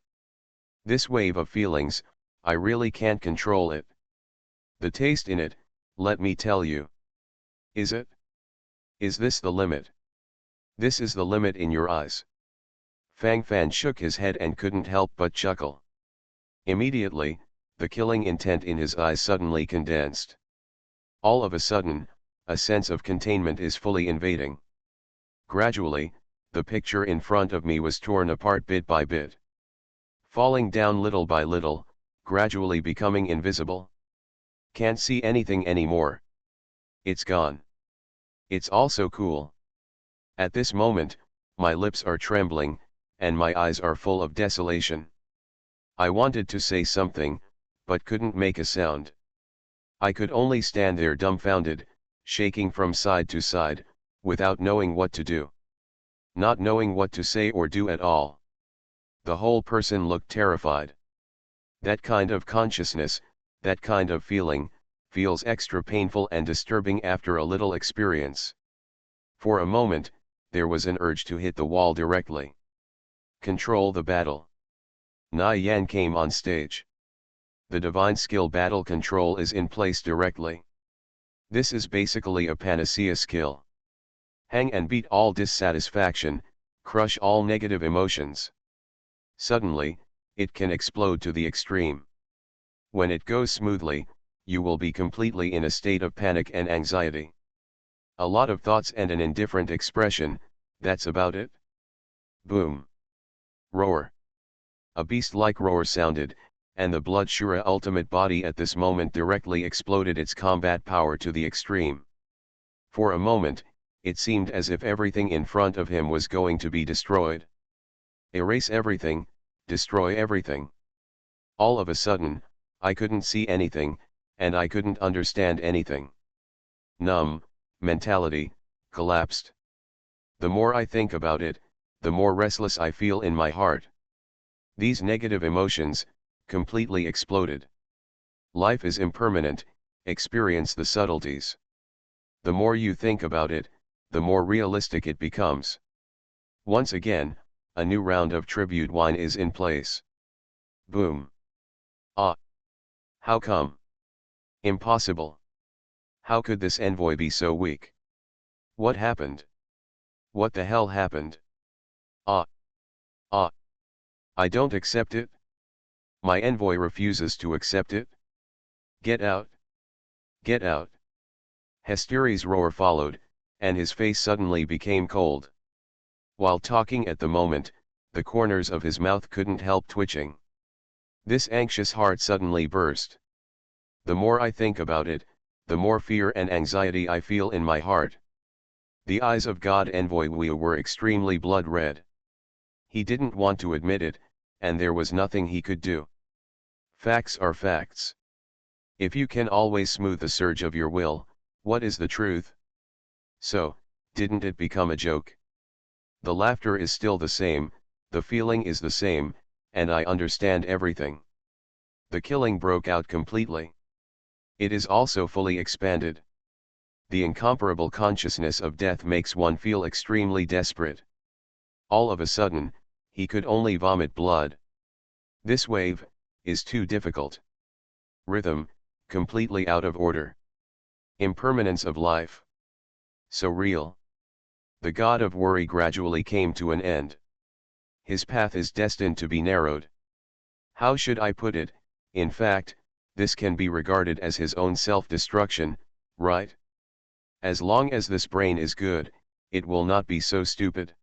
This wave of feelings, I really can't control it. The taste in it, let me tell you. Is it? Is this the limit? This is the limit in your eyes. Fang Fan shook his head and couldn't help but chuckle. Immediately, the killing intent in his eyes suddenly condensed. All of a sudden, a sense of containment is fully invading. Gradually, the picture in front of me was torn apart bit by bit. Falling down little by little, gradually becoming invisible. Can't see anything anymore. It's gone. It's all so cool. At this moment, my lips are trembling, and my eyes are full of desolation. I wanted to say something, but couldn't make a sound. I could only stand there dumbfounded, shaking from side to side, without knowing what to do. Not knowing what to say or do at all. The whole person looked terrified. That kind of consciousness, that kind of feeling, feels extra painful and disturbing after a little experience. For a moment, there was an urge to hit the wall directly. Control the battle. Na Yan came on stage. The divine skill battle control is in place directly. This is basically a panacea skill. Hang and beat all dissatisfaction, crush all negative emotions. Suddenly, it can explode to the extreme. When it goes smoothly, you will be completely in a state of panic and anxiety. A lot of thoughts and an indifferent expression, that's about it. Boom. Roar. A beast-like roar sounded, and the Blood Shura ultimate body at this moment directly exploded its combat power to the extreme. For a moment, it seemed as if everything in front of him was going to be destroyed. Erase everything, destroy everything. All of a sudden, I couldn't see anything, and I couldn't understand anything. Numb, mentality, collapsed. The more I think about it, the more restless I feel in my heart. These negative emotions, completely exploded. Life is impermanent, experience the subtleties. The more you think about it, the more realistic it becomes. Once again, a new round of tribute wine is in place. Boom. Ah. How come? Impossible. How could this envoy be so weak? What happened? What the hell happened? Ah, ah, I don't accept it. My envoy refuses to accept it. Get out. Get out. Hesteri's roar followed, and his face suddenly became cold. While talking at the moment, the corners of his mouth couldn't help twitching. This anxious heart suddenly burst. The more I think about it, the more fear and anxiety I feel in my heart. The eyes of God Envoy Wu were extremely blood red. He didn't want to admit it, and there was nothing he could do. Facts are facts. If you can always smooth the surge of your will, what is the truth? So, didn't it become a joke? The laughter is still the same, the feeling is the same, and I understand everything. The killing broke out completely. It is also fully expanded. The incomparable consciousness of death makes one feel extremely desperate. All of a sudden, he could only vomit blood. This wave is too difficult. Rhythm, completely out of order. Impermanence of life. So real. The god of worry gradually came to an end. His path is destined to be narrowed. How should I put it? In fact, this can be regarded as his own self-destruction, right? As long as this brain is good, it will not be so stupid.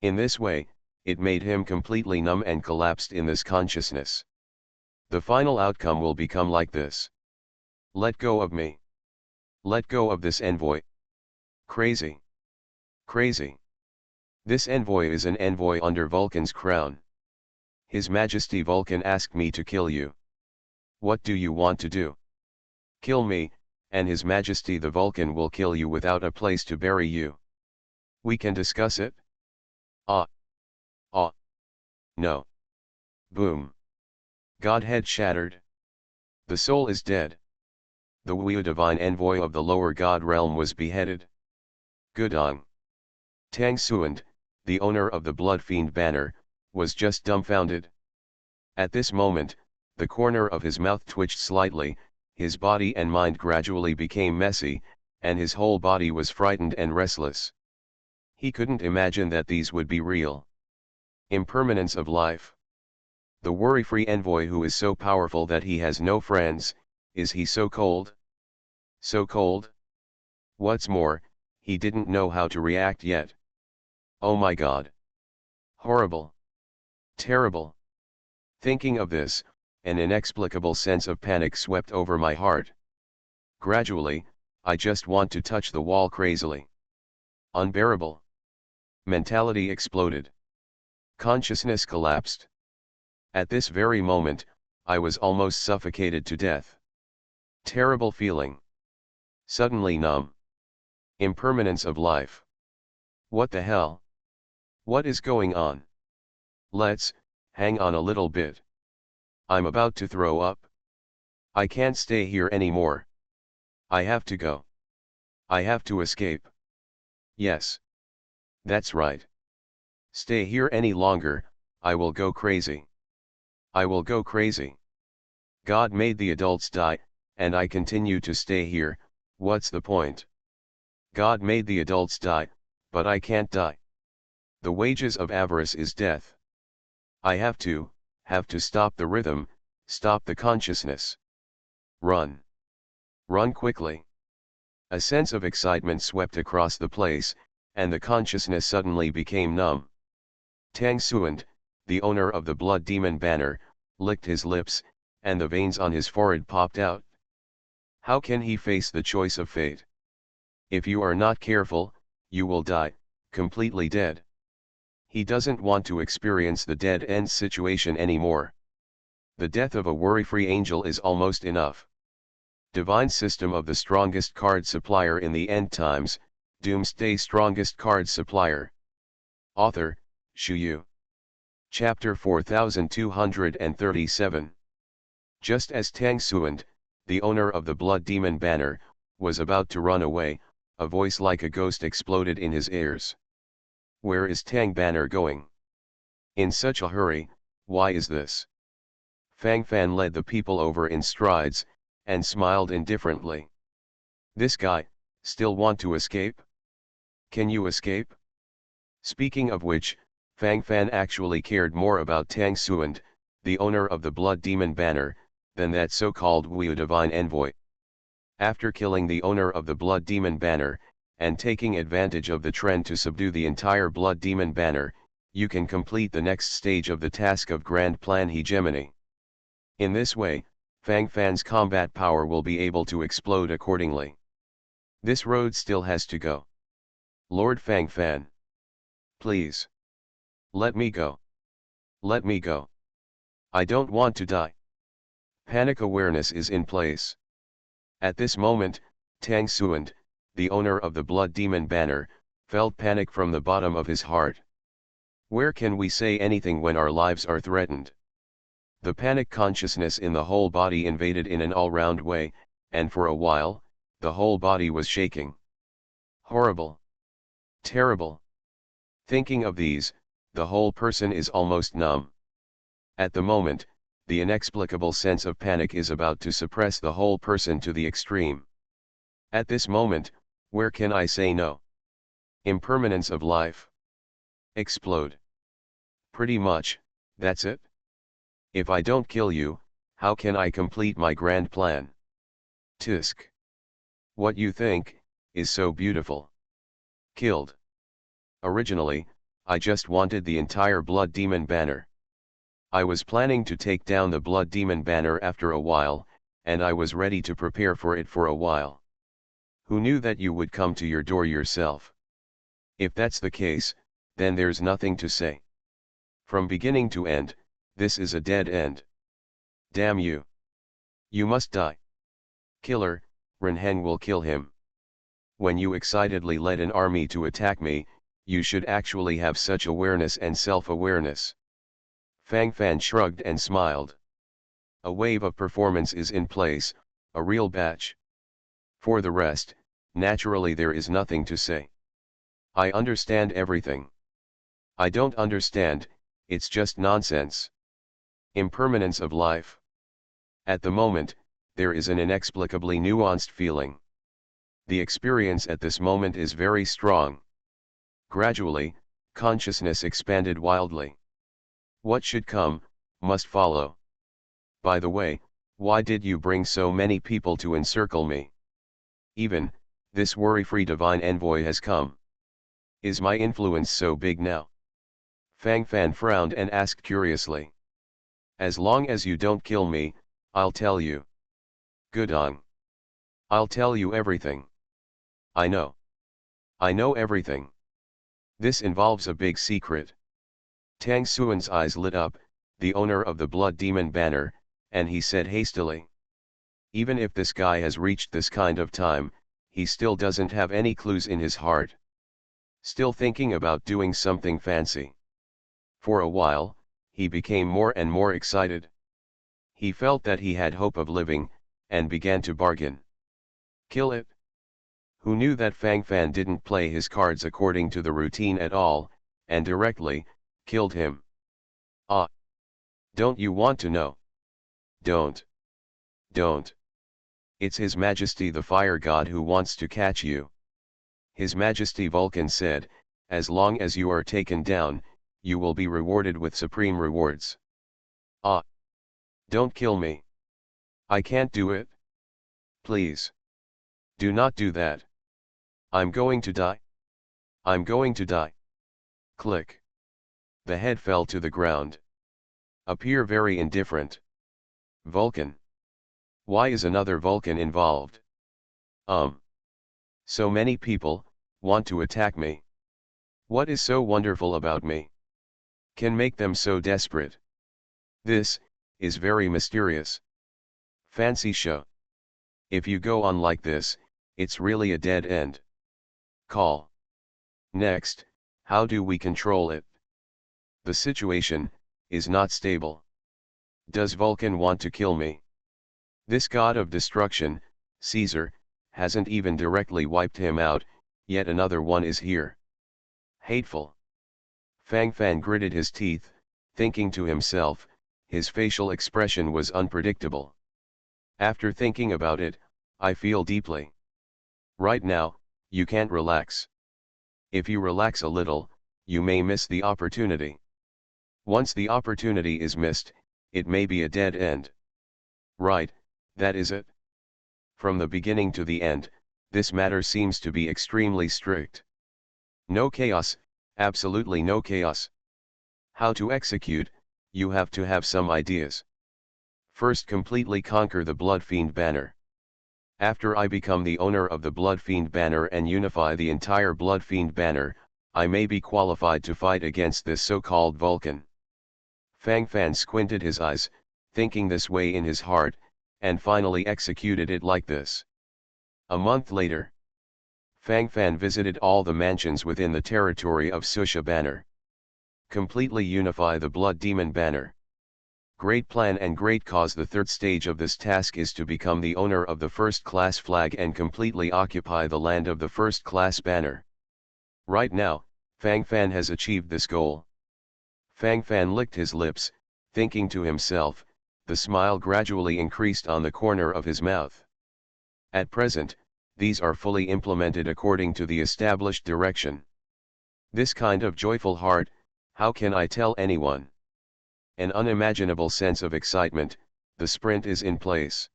In this way, it made him completely numb and collapsed in this consciousness. The final outcome will become like this. Let go of me. Let go of this envoy. Crazy. Crazy. This envoy is an envoy under Vulcan's crown. His Majesty Vulcan asked me to kill you. What do you want to do? Kill me, and His Majesty the Vulcan will kill you without a place to bury you. We can discuss it? Ah. Ah. No. Boom. Godhead shattered. The soul is dead. The Wu divine envoy of the lower god realm was beheaded. Gudong. Tang Suand, the owner of the Blood Fiend banner, was just dumbfounded. At this moment, the corner of his mouth twitched slightly, his body and mind gradually became messy, and his whole body was frightened and restless. He couldn't imagine that these would be real. Impermanence of life. The worry-free envoy who is so powerful that he has no friends, is he so cold? So cold? What's more, he didn't know how to react yet. Oh my God. Horrible. Terrible. Thinking of this, an inexplicable sense of panic swept over my heart. Gradually, I just want to touch the wall crazily. Unbearable. Mentality exploded. Consciousness collapsed. At this very moment, I was almost suffocated to death. Terrible feeling. Suddenly numb. Impermanence of life. What the hell? What is going on? Let's hang on a little bit. I'm about to throw up. I can't stay here anymore. I have to go. I have to escape. Yes. That's right. Stay here any longer, I will go crazy. I will go crazy. God made the adults die, and I continue to stay here, what's the point? God made the adults die, but I can't die. The wages of avarice is death. I have to stop the rhythm, stop the consciousness. Run. Run quickly. A sense of excitement swept across the place, and the consciousness suddenly became numb. Tang Suand, the owner of the Blood Demon banner, licked his lips, and the veins on his forehead popped out. How can he face the choice of fate? If you are not careful, you will die, completely dead. He doesn't want to experience the dead-end situation anymore. The death of a worry-free angel is almost enough. Divine System of the Strongest Card Supplier in the End Times, Doomsday Strongest Card Supplier. Author, Shu Yu. Chapter 4237. Just as Tang Suand, the owner of the Blood Demon banner, was about to run away, a voice like a ghost exploded in his ears. Where is Tang Banner going? In such a hurry, why is this? Fang Fan led the people over in strides, and smiled indifferently. This guy, still want to escape? Can you escape? Speaking of which, Fang Fan actually cared more about Tang Suand, the owner of the Blood Demon banner, than that so-called Wu Divine Envoy. After killing the owner of the Blood Demon banner, and taking advantage of the trend to subdue the entire Blood Demon banner, you can complete the next stage of the task of Grand Plan Hegemony. In this way, Fang Fan's combat power will be able to explode accordingly. This road still has to go. Lord Fang Fan. Please. Let me go. Let me go. I don't want to die. Panic awareness is in place. At this moment, Tang Suand, the owner of the Blood Demon banner, felt panic from the bottom of his heart. Where can we say anything when our lives are threatened? The panic consciousness in the whole body invaded in an all-round way, and for a while, the whole body was shaking. Horrible. Terrible. Thinking of these, the whole person is almost numb. At the moment, the inexplicable sense of panic is about to suppress the whole person to the extreme. At this moment, where can I say no? Impermanence of life. Explode. Pretty much, that's it. If I don't kill you, how can I complete my grand plan? Tisk. What you think, is so beautiful. Killed. Originally, I just wanted the entire Blood Demon banner. I was planning to take down the Blood Demon banner after a while, and I was ready to prepare for it for a while. Who knew that you would come to your door yourself? If that's the case, then there's nothing to say. From beginning to end, this is a dead end. Damn you. You must die. Killer, Renheng will kill him. When you excitedly led an army to attack me, you should actually have such awareness and self-awareness. Fang Fan shrugged and smiled. A wave of performance is in place, a real batch. For the rest, naturally there is nothing to say. I understand everything. I don't understand, it's just nonsense. Impermanence of life. At the moment, there is an inexplicably nuanced feeling. The experience at this moment is very strong. Gradually, consciousness expanded wildly. What should come, must follow. By the way, why did you bring so many people to encircle me? Even, this worry-free divine envoy has come. Is my influence so big now? Fang Fan frowned and asked curiously. As long as you don't kill me, I'll tell you. Gudong. I'll tell you everything. I know. I know everything. This involves a big secret. Tang Suan's eyes lit up, the owner of the Blood Demon banner, and he said hastily. Even if this guy has reached this kind of time, he still doesn't have any clues in his heart. Still thinking about doing something fancy. For a while, he became more and more excited. He felt that he had hope of living, and began to bargain. Kill it? Who knew that Fang Fan didn't play his cards according to the routine at all, and directly, killed him. Ah! Don't you want to know? Don't. Don't. It's His Majesty the Fire God who wants to catch you. His Majesty Vulcan said, as long as you are taken down, you will be rewarded with supreme rewards. Ah! Don't kill me. I can't do it. Please. Do not do that. I'm going to die. I'm going to die. Click. The head fell to the ground. Appear very indifferent. Vulcan. Why is another Vulcan involved? So many people, want to attack me. What is so wonderful about me? Can make them so desperate? This, is very mysterious. Fancy show. If you go on like this, it's really a dead end. Call. Next, how do we control it? The situation, is not stable. Does Vulcan want to kill me? This god of destruction, Caesar, hasn't even directly wiped him out, yet another one is here. Hateful. Fang Fan gritted his teeth, thinking to himself, his facial expression was unpredictable. After thinking about it, I feel deeply. Right now, you can't relax. If you relax a little, you may miss the opportunity. Once the opportunity is missed, it may be a dead end. Right, that is it. From the beginning to the end, this matter seems to be extremely strict. No chaos, absolutely no chaos. How to execute, you have to have some ideas. First, completely conquer the Blood Fiend banner. After I become the owner of the Blood Fiend banner and unify the entire Blood Fiend banner, I may be qualified to fight against this so-called Vulcan. Fang Fan squinted his eyes, thinking this way in his heart, and finally executed it like this. A month later, Fang Fan visited all the mansions within the territory of Susha banner. Completely unify the Blood Demon banner. Great plan and great cause. The third stage of this task is to become the owner of the first class flag and completely occupy the land of the first class banner. Right now, Fang Fan has achieved this goal. Fang Fan licked his lips, thinking to himself, the smile gradually increased on the corner of his mouth. At present, these are fully implemented according to the established direction. This kind of joyful heart, how can I tell anyone? An unimaginable sense of excitement, the sprint is in place.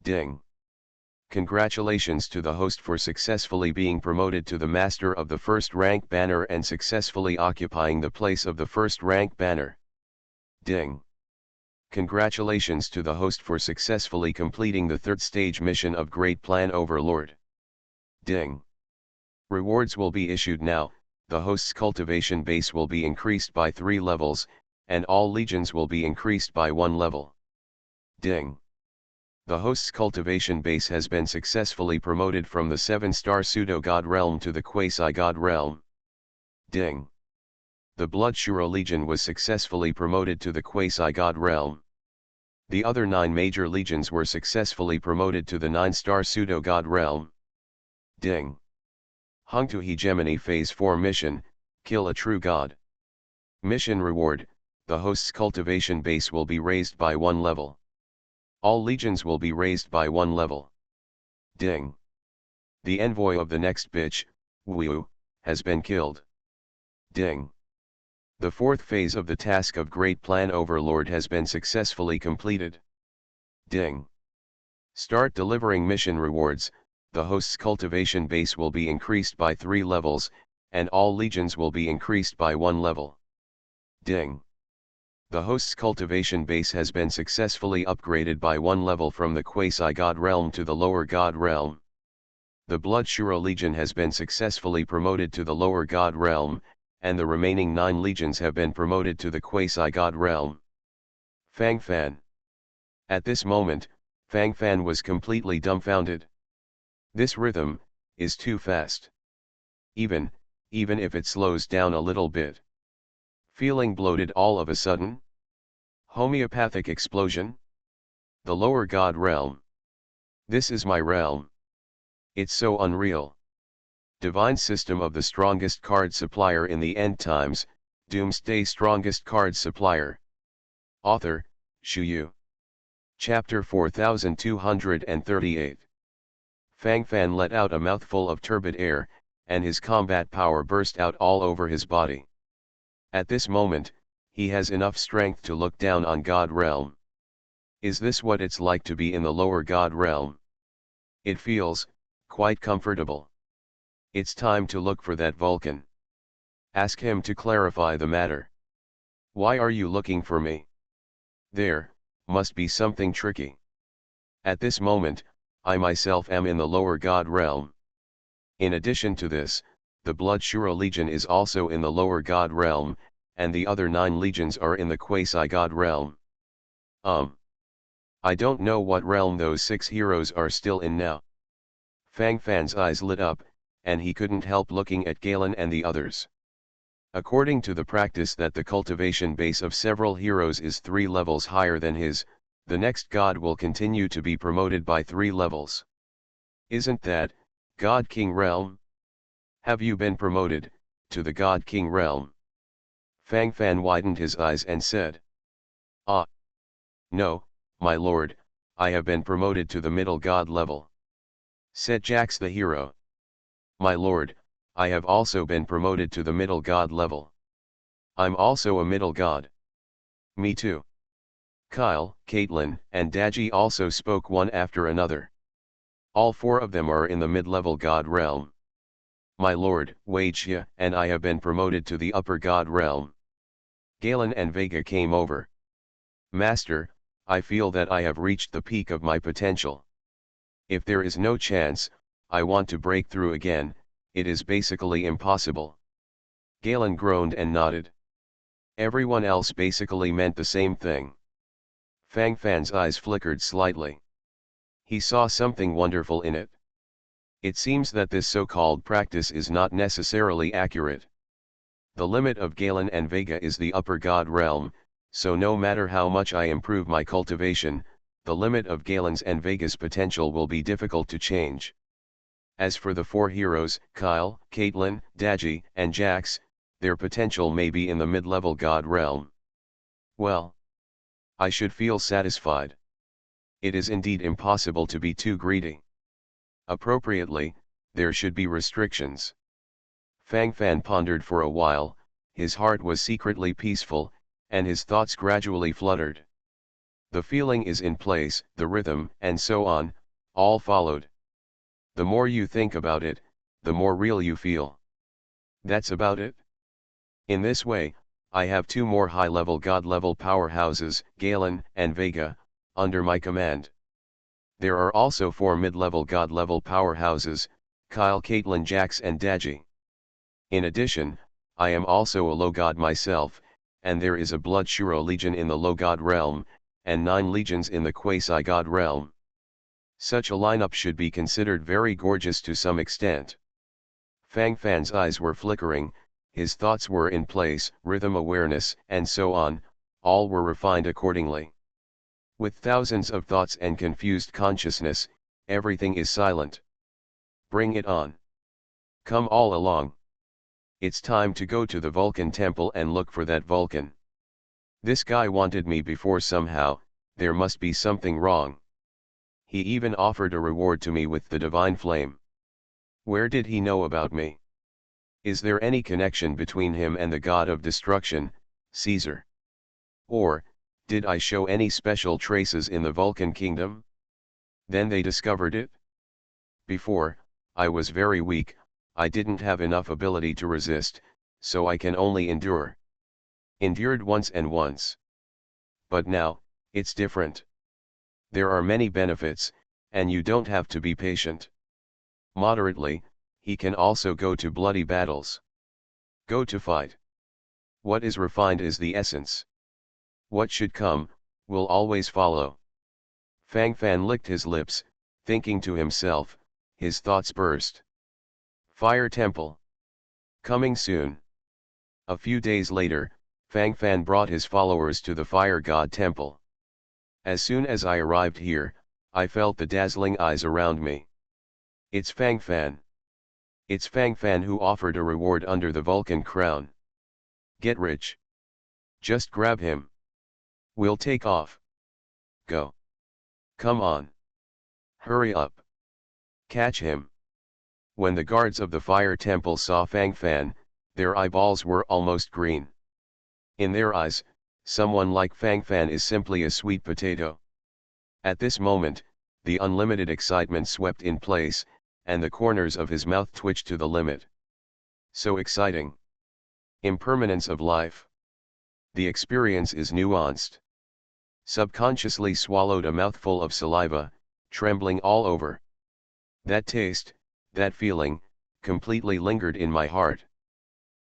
Ding! Congratulations to the host for successfully being promoted to the master of the first rank banner and successfully occupying the place of the first rank banner. Ding! Congratulations to the host for successfully completing the third stage mission of Great Plan Overlord. Ding! Rewards will be issued now. The host's cultivation base will be increased by 3 levels, and all legions will be increased by 1 level. Ding! The host's cultivation base has been successfully promoted from the 7-star pseudo-god realm to the quasi-god realm. Ding! The Blood Shura Legion was successfully promoted to the quasi-god realm. The other 9 major legions were successfully promoted to the 9-star pseudo-god realm. Ding! Hung to Hegemony Phase 4 Mission, Kill a True God. Mission Reward, the host's cultivation base will be raised by 1 level. All legions will be raised by 1 level. Ding! The envoy of the next bitch, Wu, has been killed. Ding! The 4th phase of the task of Great Plan Overlord has been successfully completed. Ding! Start delivering mission rewards. The host's cultivation base will be increased by 3 levels, and all legions will be increased by 1 level. Ding! The host's cultivation base has been successfully upgraded by 1 level from the quasi-god realm to the lower god realm. The Blood Shura Legion has been successfully promoted to the lower god realm, and the remaining 9 legions have been promoted to the quasi-god realm. Fang Fan. At this moment, Fang Fan was completely dumbfounded. This rhythm is too fast. Even if it slows down a little bit. Feeling bloated all of a sudden? Homeopathic explosion? The lower god realm. This is my realm. It's so unreal. Divine system of the strongest card supplier in the end times, Doomsday strongest card supplier. Author, Shuyu. Chapter 4238. Fang Fan let out a mouthful of turbid air, and his combat power burst out all over his body. At this moment, he has enough strength to look down on God realm. Is this what it's like to be in the lower God realm? It feels quite comfortable. It's time to look for that Vulcan. Ask him to clarify the matter. Why are you looking for me? There must be something tricky. At this moment, I myself am in the lower God realm. In addition to this, the Blood Shura Legion is also in the lower God realm, and the other 9 legions are in the quasi-God realm. I don't know what realm those 6 heroes are still in now. Fang Fan's eyes lit up, and he couldn't help looking at Galen and the others. According to the practice that the cultivation base of several heroes is 3 levels higher than his, the next god will continue to be promoted by 3 levels. Isn't that God King realm? Have you been promoted to the God King realm? Fang Fan widened his eyes and said. Ah. No, my lord, I have been promoted to the middle god level. Said Jax the hero. My lord, I have also been promoted to the middle god level. I'm also a middle god. Me too. Kyle, Caitlin, and Daji also spoke one after another. All four of them are in the mid-level god realm. My lord, Waixia, and I have been promoted to the upper god realm. Galen and Vega came over. Master, I feel that I have reached the peak of my potential. If there is no chance, I want to break through again, it is basically impossible. Galen groaned and nodded. Everyone else basically meant the same thing. Fang Fan's eyes flickered slightly. He saw something wonderful in it. It seems that this so-called practice is not necessarily accurate. The limit of Galen and Vega is the upper god realm, so no matter how much I improve my cultivation, the limit of Galen's and Vega's potential will be difficult to change. As for the four heroes, Kyle, Caitlin, Daji, and Jax, their potential may be in the mid-level god realm. Well, I should feel satisfied. It is indeed impossible to be too greedy. Appropriately, there should be restrictions. Fang Fan pondered for a while, his heart was secretly peaceful, and his thoughts gradually fluttered. The feeling is in place, the rhythm, and so on, all followed. The more you think about it, the more real you feel. That's about it. In this way, I have two more high-level god-level powerhouses, Galen and Vega, under my command. There are also four mid-level god-level powerhouses, Kyle, Caitlin, Jax and Daji. In addition, I am also a low god myself, and there is a Blood Shuro Legion in the low god realm, and 9 legions in the quasi-god realm. Such a lineup should be considered very gorgeous to some extent. Fang Fan's eyes were flickering, his thoughts were in place, rhythm awareness, and so on, all were refined accordingly. With thousands of thoughts and confused consciousness, everything is silent. Bring it on. Come all along. It's time to go to the Vulcan temple and look for that Vulcan. This guy wanted me before somehow, there must be something wrong. He even offered a reward to me with the divine flame. Where did he know about me? Is there any connection between him and the god of destruction, Caesar? Or, did I show any special traces in the Vulcan kingdom? Then they discovered it? Before, I was very weak, I didn't have enough ability to resist, so I can only endure. Endured once and once. But now, it's different. There are many benefits, and you don't have to be patient. Moderately, he can also go to bloody battles. Go to fight. What is refined is the essence. What should come, will always follow. Fang Fan licked his lips, thinking to himself, his thoughts burst. Fire Temple. Coming soon. A few days later, Fang Fan brought his followers to the Fire God Temple. As soon as I arrived here, I felt the dazzling eyes around me. It's Fang Fan. It's Fang Fan who offered a reward under the Vulcan crown. Get rich. Just grab him. We'll take off. Go. Come on. Hurry up. Catch him. When the guards of the Fire Temple saw Fang Fan, their eyeballs were almost green. In their eyes, someone like Fang Fan is simply a sweet potato. At this moment, the unlimited excitement swept in place, and the corners of his mouth twitched to the limit. So exciting. Impermanence of life. The experience is nuanced. Subconsciously swallowed a mouthful of saliva, trembling all over. That taste, that feeling, completely lingered in my heart.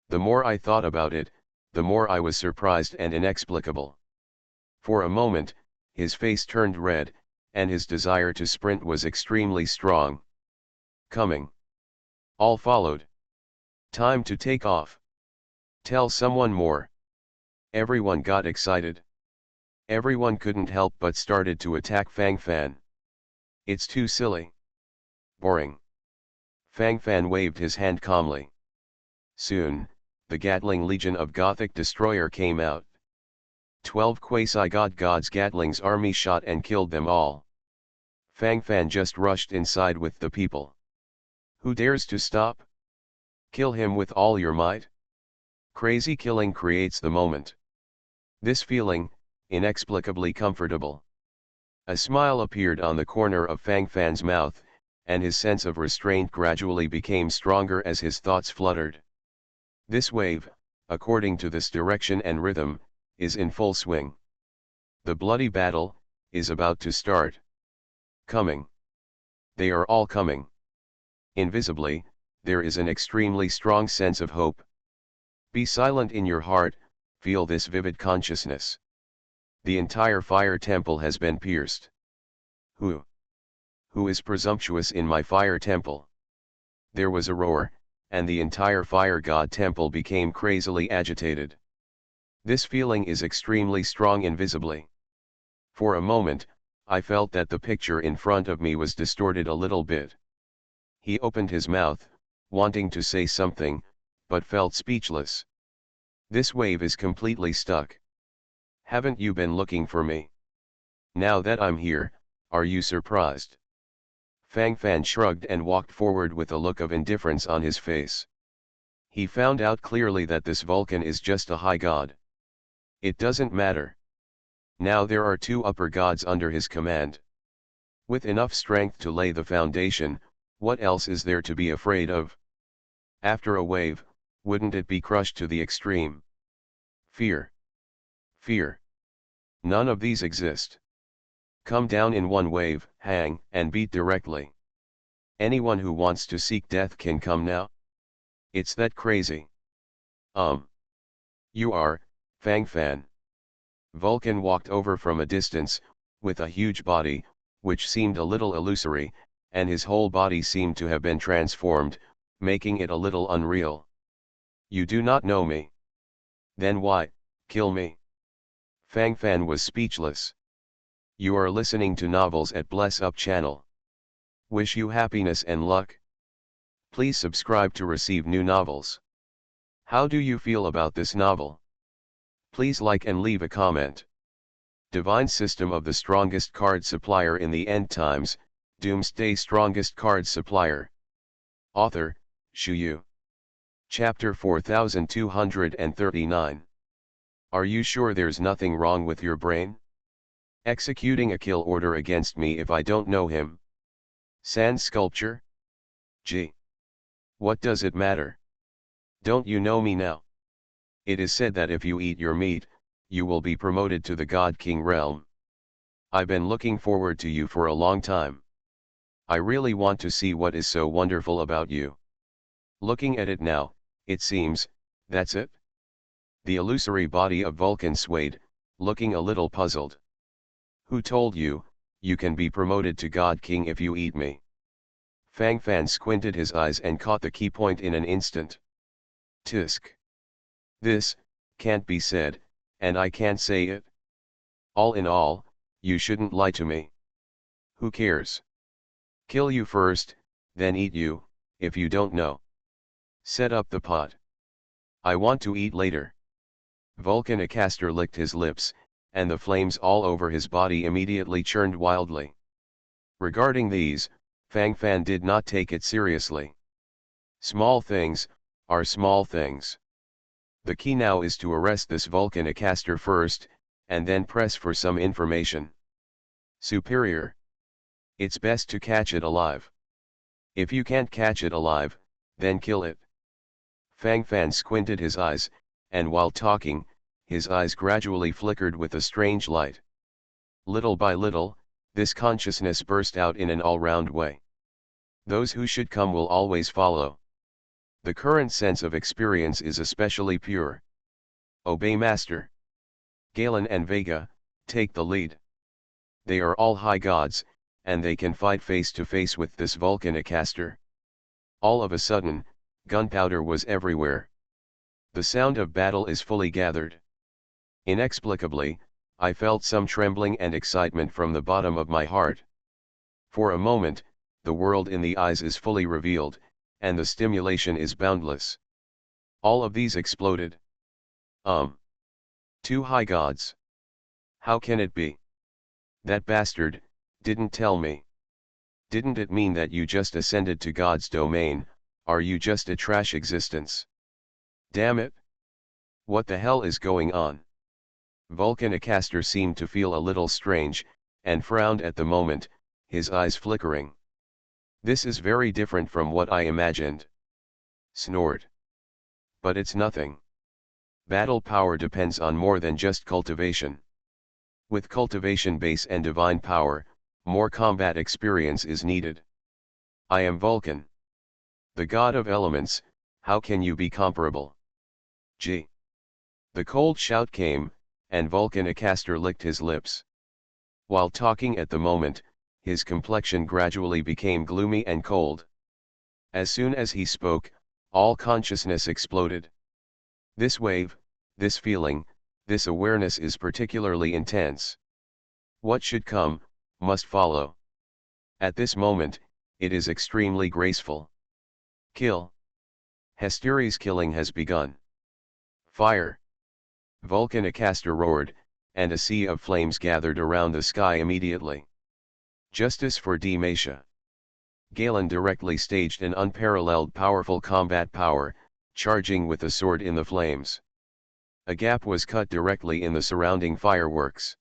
The more I thought about it, the more I was surprised and inexplicable. For a moment, his face turned red, and his desire to sprint was extremely strong. Coming. All followed. Time to take off. Tell someone more. Everyone got excited. Everyone couldn't help but started to attack Fang Fan. It's too silly. Boring. Fang Fan waved his hand calmly. Soon, the Gatling Legion of Gothic Destroyer came out. 12 quasi-god gods Gatling's army shot and killed them all. Fang Fan just rushed inside with the people. Who dares to stop? Kill him with all your might? Crazy killing creates the moment. This feeling, inexplicably comfortable. A smile appeared on the corner of Fang Fan's mouth, and his sense of restraint gradually became stronger as his thoughts fluttered. This wave, according to this direction and rhythm, is in full swing. The bloody battle is about to start. Coming. They are all coming. Invisibly, there is an extremely strong sense of hope. Be silent in your heart, feel this vivid consciousness. The entire fire temple has been pierced. Who is presumptuous in my fire temple? There was a roar, and the entire fire god temple became crazily agitated. This feeling is extremely strong invisibly. For a moment, I felt that the picture in front of me was distorted a little bit. He opened his mouth, wanting to say something, but felt speechless. This wave is completely stuck. Haven't you been looking for me? Now that I'm here, are you surprised? Fang Fan shrugged and walked forward with a look of indifference on his face. He found out clearly that this Vulcan is just a high god. It doesn't matter. Now there are two upper gods under his command. With enough strength to lay the foundation, what else is there to be afraid of? After a wave, wouldn't it be crushed to the extreme? Fear. Fear. None of these exist. Come down in one wave, hang, and beat directly. Anyone who wants to seek death can come now. It's that crazy. You are, Fang Fan. Vulcan walked over from a distance, with a huge body, which seemed a little illusory, and his whole body seemed to have been transformed, making it a little unreal. You do not know me. Then why, kill me? Fang Fan was speechless. You are listening to novels at Bless Up channel. Wish you happiness and luck. Please subscribe to receive new novels. How do you feel about this novel? Please like and leave a comment. Divine System of the Strongest Card Supplier in the End Times, Doomsday Strongest Card Supplier. Author, Shu Yu. Chapter 4239. Are you sure there's nothing wrong with your brain? Executing a kill order against me if I don't know him. Sand sculpture? Gee. What does it matter? Don't you know me now? It is said that if you eat your meat, you will be promoted to the God King realm. I've been looking forward to you for a long time. I really want to see what is so wonderful about you. Looking at it now, it seems, that's it? The illusory body of Vulcan swayed, looking a little puzzled. Who told you, you can be promoted to God King if you eat me? Fang Fan squinted his eyes and caught the key point in an instant. Tisk. This, can't be said, and I can't say it. All in all, you shouldn't lie to me. Who cares? Kill you first, then eat you, if you don't know. Set up the pot. I want to eat later. Vulcanicaster licked his lips, and the flames all over his body immediately churned wildly. Regarding these, Fang Fan did not take it seriously. Small things are small things. The key now is to arrest this Vulcanicaster first, and then press for some information. Superior. It's best to catch it alive. If you can't catch it alive, then kill it. Fang Fan squinted his eyes, and while talking, his eyes gradually flickered with a strange light. Little by little, this consciousness burst out in an all-round way. Those who should come will always follow. The current sense of experience is especially pure. Obey Master. Galen and Vega, take the lead. They are all high gods, and they can fight face to face with this Vulcanicaster. All of a sudden, gunpowder was everywhere. The sound of battle is fully gathered. Inexplicably, I felt some trembling and excitement from the bottom of my heart. For a moment, the world in the eyes is fully revealed, and the stimulation is boundless. All of these exploded. Two high gods. How can it be? That bastard didn't tell me. Didn't it mean that you just ascended to God's domain, Are you just a trash existence? Damn it! What the hell is going on? Volcanicaster seemed to feel a little strange, and frowned at the moment, his eyes flickering. This is very different from what I imagined. Snort. But it's nothing. Battle power depends on more than just cultivation. With cultivation base and divine power, more combat experience is needed. I am Vulcan. The god of elements, how can you be comparable? G. The cold shout came, and Volcanicaster licked his lips. While talking at the moment, his complexion gradually became gloomy and cold. As soon as he spoke, all consciousness exploded. This wave, this feeling, this awareness is particularly intense. What should come, must follow. At this moment, it is extremely graceful. Kill. Hesteri's killing has begun. Fire. Volcanicaster roared, and a sea of flames gathered around the sky immediately. Justice for Demacia. Galen directly staged an unparalleled powerful combat power, charging with a sword in the flames. A gap was cut directly in the surrounding fireworks.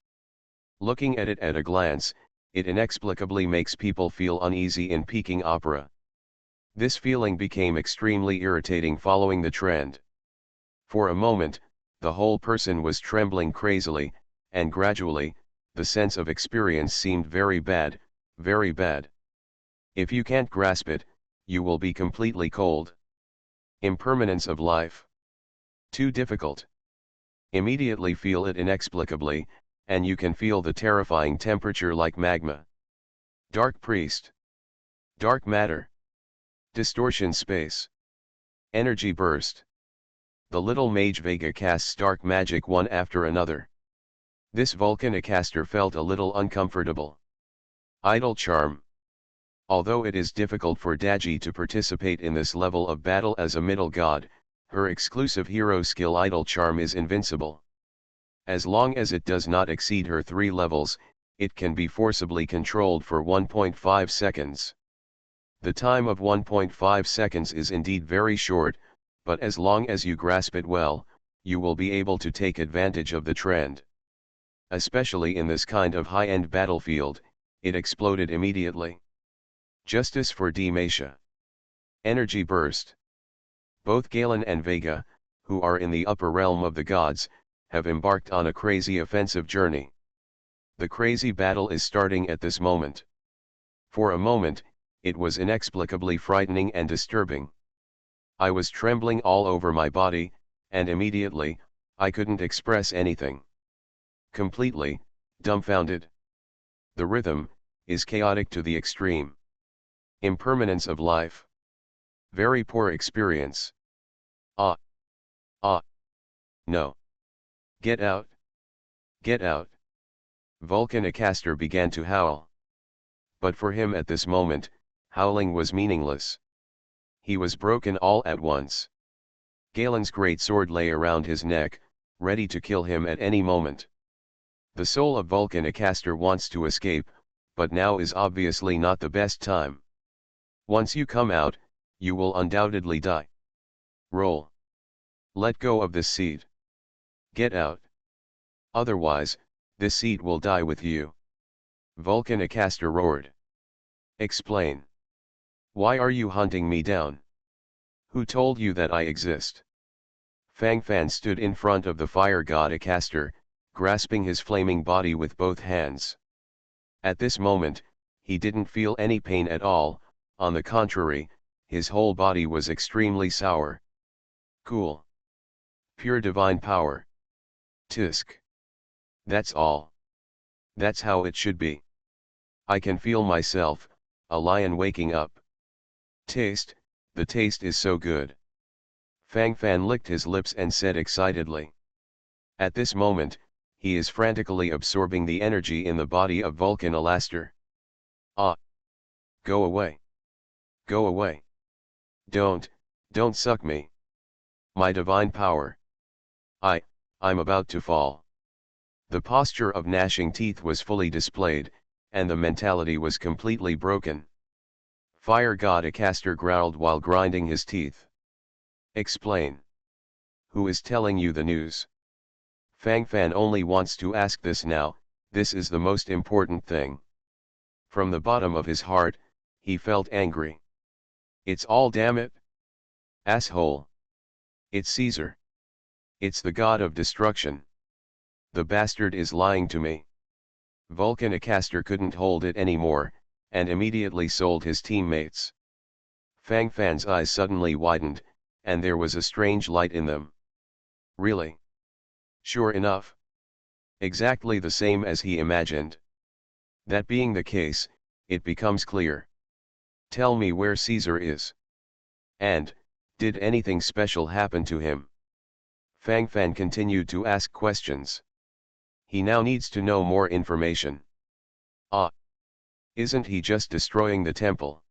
Looking at it at a glance, it inexplicably makes people feel uneasy in Peking opera. This feeling became extremely irritating following the trend. For a moment, the whole person was trembling crazily, and gradually, the sense of experience seemed very bad, very bad. If you can't grasp it, you will be completely cold. Impermanence of life. Too difficult. Immediately feel it inexplicably, and you can feel the terrifying temperature like magma. Dark priest. Dark matter. Distortion space. Energy burst. The little mage Vega casts dark magic one after another. This Volcanicaster felt a little uncomfortable. Idle charm. Although it is difficult for Daji to participate in this level of battle as a middle god, her exclusive hero skill Idle Charm is invincible. As long as it does not exceed her 3 levels, it can be forcibly controlled for 1.5 seconds. The time of 1.5 seconds is indeed very short, but as long as you grasp it well, you will be able to take advantage of the trend. Especially in this kind of high-end battlefield, it exploded immediately. Justice for Demacia. Energy burst. Both Galen and Vega, who are in the upper realm of the gods, have embarked on a crazy offensive journey. The crazy battle is starting at this moment. For a moment, it was inexplicably frightening and disturbing. I was trembling all over my body, and immediately, I couldn't express anything. Completely, dumbfounded. The rhythm is chaotic to the extreme. Impermanence of life. Very poor experience. Ah. Ah. No. Get out. Get out. Volcanicaster began to howl. But for him at this moment, howling was meaningless. He was broken all at once. Galen's great sword lay around his neck, ready to kill him at any moment. The soul of Volcanicaster wants to escape, but now is obviously not the best time. Once you come out, you will undoubtedly die. Roll. Let go of this seed. Get out. Otherwise, this seed will die with you. Volcanicaster roared. Explain. Why are you hunting me down? Who told you that I exist? Fang Fan stood in front of the fire god Acaster, grasping his flaming body with both hands. At this moment, he didn't feel any pain at all, on the contrary, his whole body was extremely sour. Cool. Pure divine power. Tisk. That's all. That's how it should be. I can feel myself, a lion waking up. Taste, the taste is so good. Fang Fan licked his lips and said excitedly. At this moment, he is frantically absorbing the energy in the body of Volcanicaster. Ah! Go away. Go away. Don't suck me. My divine power. I'm about to fall. The posture of gnashing teeth was fully displayed, and the mentality was completely broken. Fire God Acaster growled while grinding his teeth. Explain. Who is telling you the news? Fang Fan only wants to ask this now, this is the most important thing. From the bottom of his heart, he felt angry. It's all damn it. Asshole. It's Caesar. It's the god of destruction. The bastard is lying to me. Vulcan Acaster couldn't hold it anymore, and immediately sold his teammates. Fang Fan's eyes suddenly widened, and there was a strange light in them. Really? Sure enough. Exactly the same as he imagined. That being the case, it becomes clear. Tell me where Caesar is. And, did anything special happen to him? Fang Fan continued to ask questions. He now needs to know more information. Ah! Isn't he just destroying the temple?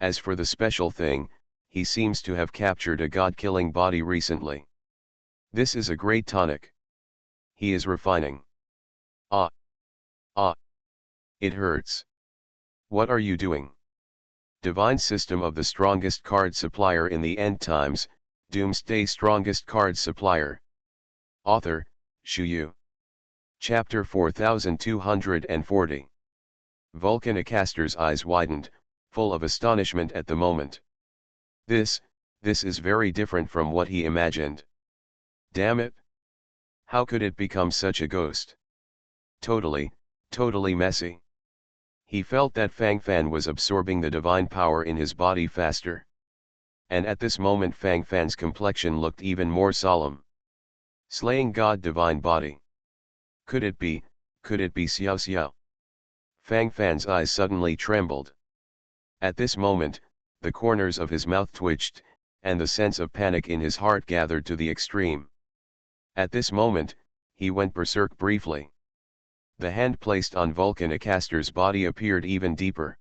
As for the special thing, he seems to have captured a god-killing body recently. This is a great tonic. He is refining. Ah! Ah! It hurts. What are you doing? Divine System of the Strongest Card Supplier in the End Times, Doomsday Strongest Card Supplier. Author, Shu Yu. Chapter 4240. Vulcan Acaster's eyes widened, full of astonishment at the moment. This is very different from what he imagined. Damn it! How could it become such a ghost? Totally messy. He felt that Fang Fan was absorbing the divine power in his body faster. And at this moment Fang Fan's complexion looked even more solemn. Slaying God divine body. Could it be Xiao Xiao? Fang Fan's eyes suddenly trembled. At this moment, the corners of his mouth twitched, and the sense of panic in his heart gathered to the extreme. At this moment, he went berserk briefly. The hand placed on Vulcan Acaster's body appeared even deeper.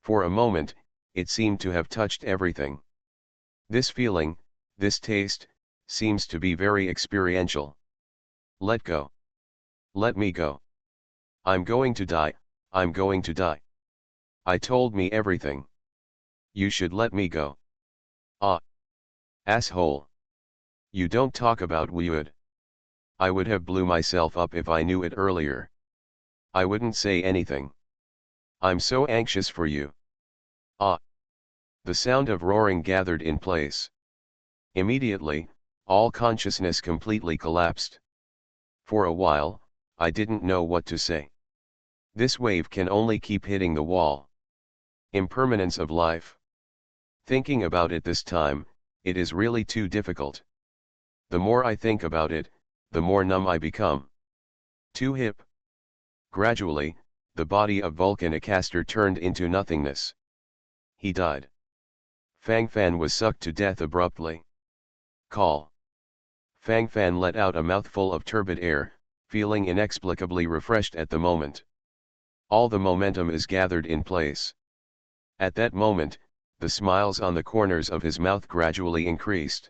For a moment, it seemed to have touched everything. This feeling, this taste, seems to be very experiential. Let go. Let me go. I'm going to die, I'm going to die. I told me everything. You should let me go. Ah. Asshole. You don't talk about would. I would have blew myself up if I knew it earlier. I wouldn't say anything. I'm so anxious for you. Ah. The sound of roaring gathered in place. Immediately, all consciousness completely collapsed. For a while, I didn't know what to say. This wave can only keep hitting the wall. Impermanence of life. Thinking about it this time, it is really too difficult. The more I think about it, the more numb I become. Too hip. Gradually, the body of Vulcan Acaster turned into nothingness. He died. Fang Fan was sucked to death abruptly. Call. Fang Fan let out a mouthful of turbid air, feeling inexplicably refreshed at the moment. All the momentum is gathered in place. At that moment, the smiles on the corners of his mouth gradually increased.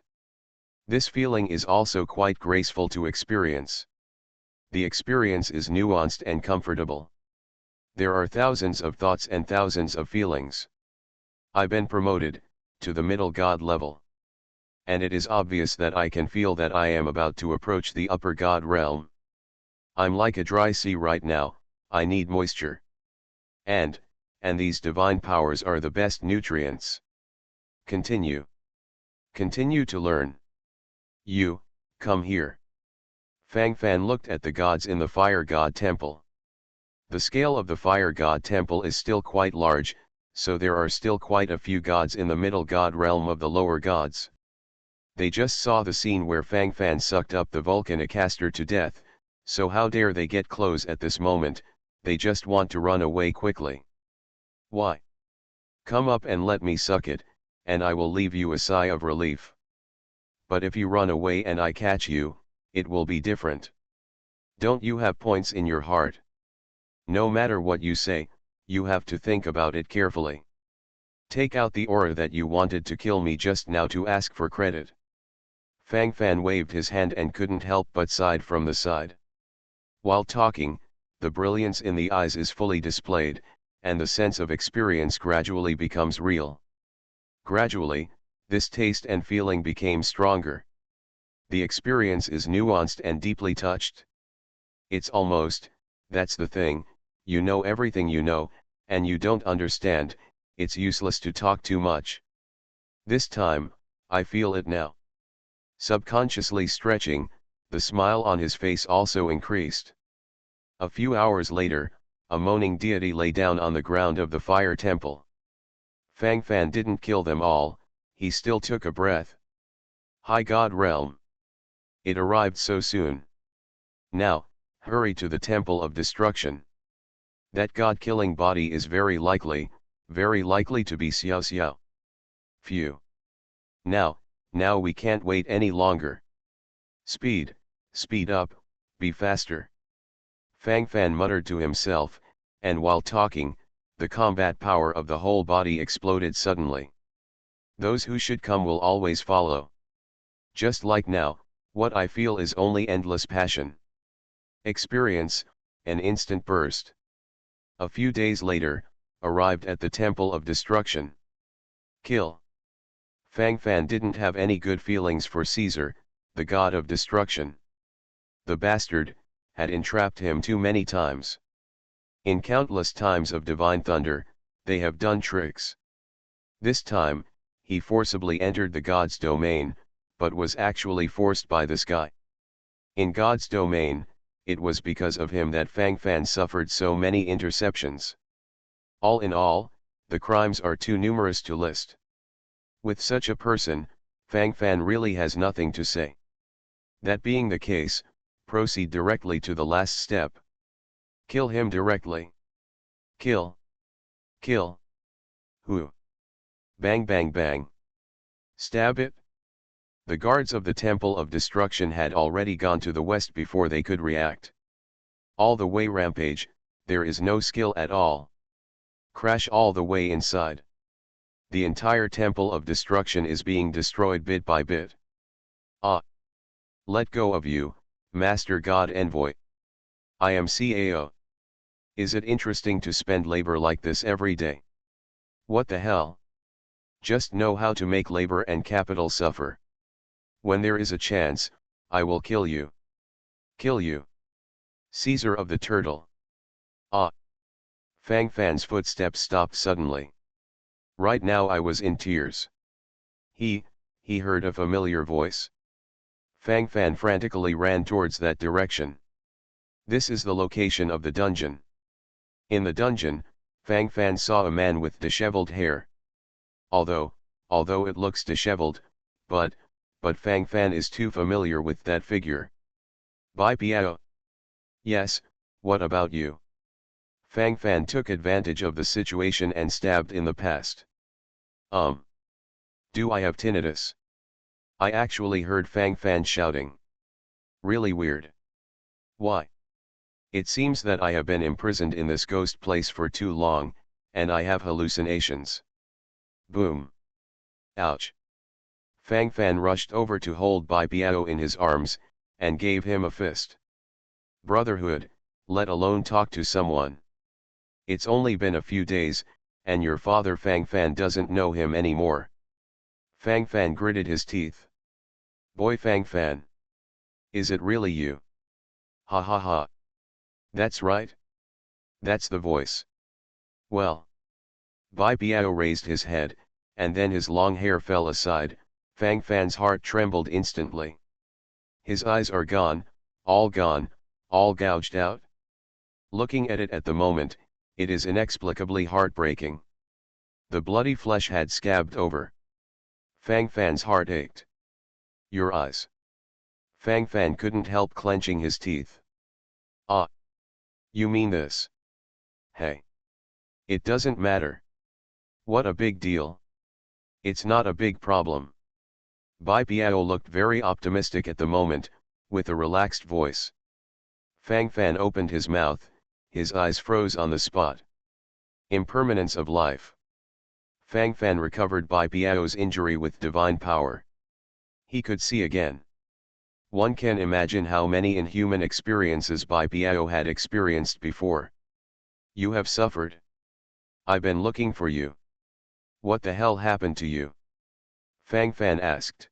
This feeling is also quite graceful to experience. The experience is nuanced and comfortable. There are thousands of thoughts and thousands of feelings. I've been promoted to the middle god level. And it is obvious that I can feel that I am about to approach the upper god realm. I'm like a dry sea right now, I need moisture. And these divine powers are the best nutrients. Continue. Continue to learn. You, come here. Fang Fan looked at the gods in the Fire God Temple. The scale of the Fire God Temple is still quite large, so there are still quite a few gods in the middle god realm of the lower gods. They just saw the scene where Fang Fan sucked up the Vulcan Acaster to death, so how dare they get close at this moment, they just want to run away quickly. Why? Come up and let me suck it, and I will leave you a sigh of relief. But if you run away and I catch you, it will be different. Don't you have points in your heart? No matter what you say, you have to think about it carefully. Take out the aura that you wanted to kill me just now to ask for credit. Fang Fan waved his hand and couldn't help but sighed from the side. While talking, the brilliance in the eyes is fully displayed, and the sense of experience gradually becomes real. Gradually, this taste and feeling became stronger. The experience is nuanced and deeply touched. It's almost, that's the thing, you know everything you know, and you don't understand, it's useless to talk too much. This time, I feel it now. Subconsciously stretching, the smile on his face also increased. A few hours later, a moaning deity lay down on the ground of the fire temple. Fang Fan didn't kill them all, he still took a breath. High God realm. It arrived so soon. Now, hurry to the temple of destruction. That god-killing body is very likely to be Xiao Xiao. Phew. Now we can't wait any longer. Speed up, be faster. Fang Fan muttered to himself, and while talking, the combat power of the whole body exploded suddenly. Those who should come will always follow. Just like now, what I feel is only endless passion. Experience, an instant burst. A few days later, arrived at the Temple of Destruction. Kill. Fang Fan didn't have any good feelings for Caesar, the god of destruction. The bastard had entrapped him too many times. In countless times of divine thunder, they have done tricks. This time, he forcibly entered the god's domain, but was actually forced by this guy. In God's domain, it was because of him that Fang Fan suffered so many interceptions. All in all, the crimes are too numerous to list. With such a person, Fang Fan really has nothing to say. That being the case, proceed directly to the last step. Kill him directly. Kill. Kill. Who? Bang bang bang. Stab it. The guards of the Temple of Destruction had already gone to the west before they could react. All the way rampage, there is no skill at all. Crash all the way inside. The entire Temple of Destruction is being destroyed bit by bit. Ah! Let go of you, Master God Envoy. I am CAO. Is it interesting to spend labor like this every day? What the hell? Just know how to make labor and capital suffer. When there is a chance, I will kill you. Kill you. Caesar of the Turtle. Ah! Fang Fan's footsteps stopped suddenly. Right now I was in tears. He heard a familiar voice. Fang Fan frantically ran towards that direction. This is the location of the dungeon. In the dungeon, Fang Fan saw a man with disheveled hair. Although it looks disheveled, but Fang Fan is too familiar with that figure. Bai Piao. Yes, what about you? Fang Fan took advantage of the situation and stabbed in the past. Do I have tinnitus? I actually heard Fang Fan shouting. Really weird. Why? It seems that I have been imprisoned in this ghost place for too long, and I have hallucinations. Boom. Ouch. Fang Fan rushed over to hold Bai Piao in his arms, and gave him a fist. Brotherhood, let alone talk to someone. It's only been a few days, and your father Fang Fan doesn't know him anymore. Fang Fan gritted his teeth. Boy Fang Fan. Is it really you? Ha ha ha. That's right. That's the voice. Well. Bai Piao raised his head, and then his long hair fell aside. Fang Fan's heart trembled instantly. His eyes are gone, all gouged out. Looking at it at the moment, it is inexplicably heartbreaking. The bloody flesh had scabbed over. Fang Fan's heart ached. Your eyes. Fang Fan couldn't help clenching his teeth. Ah. You mean this? Hey. It doesn't matter. What a big deal. It's not a big problem. Bai Piao looked very optimistic at the moment, with a relaxed voice. Fang Fan opened his mouth, his eyes froze on the spot. Impermanence of life. Fang Fan recovered Bai Piao's injury with divine power. He could see again. One can imagine how many inhuman experiences Bai Piao had experienced before. You have suffered. "I've been looking for you. What the hell happened to you?" Fang Fan asked.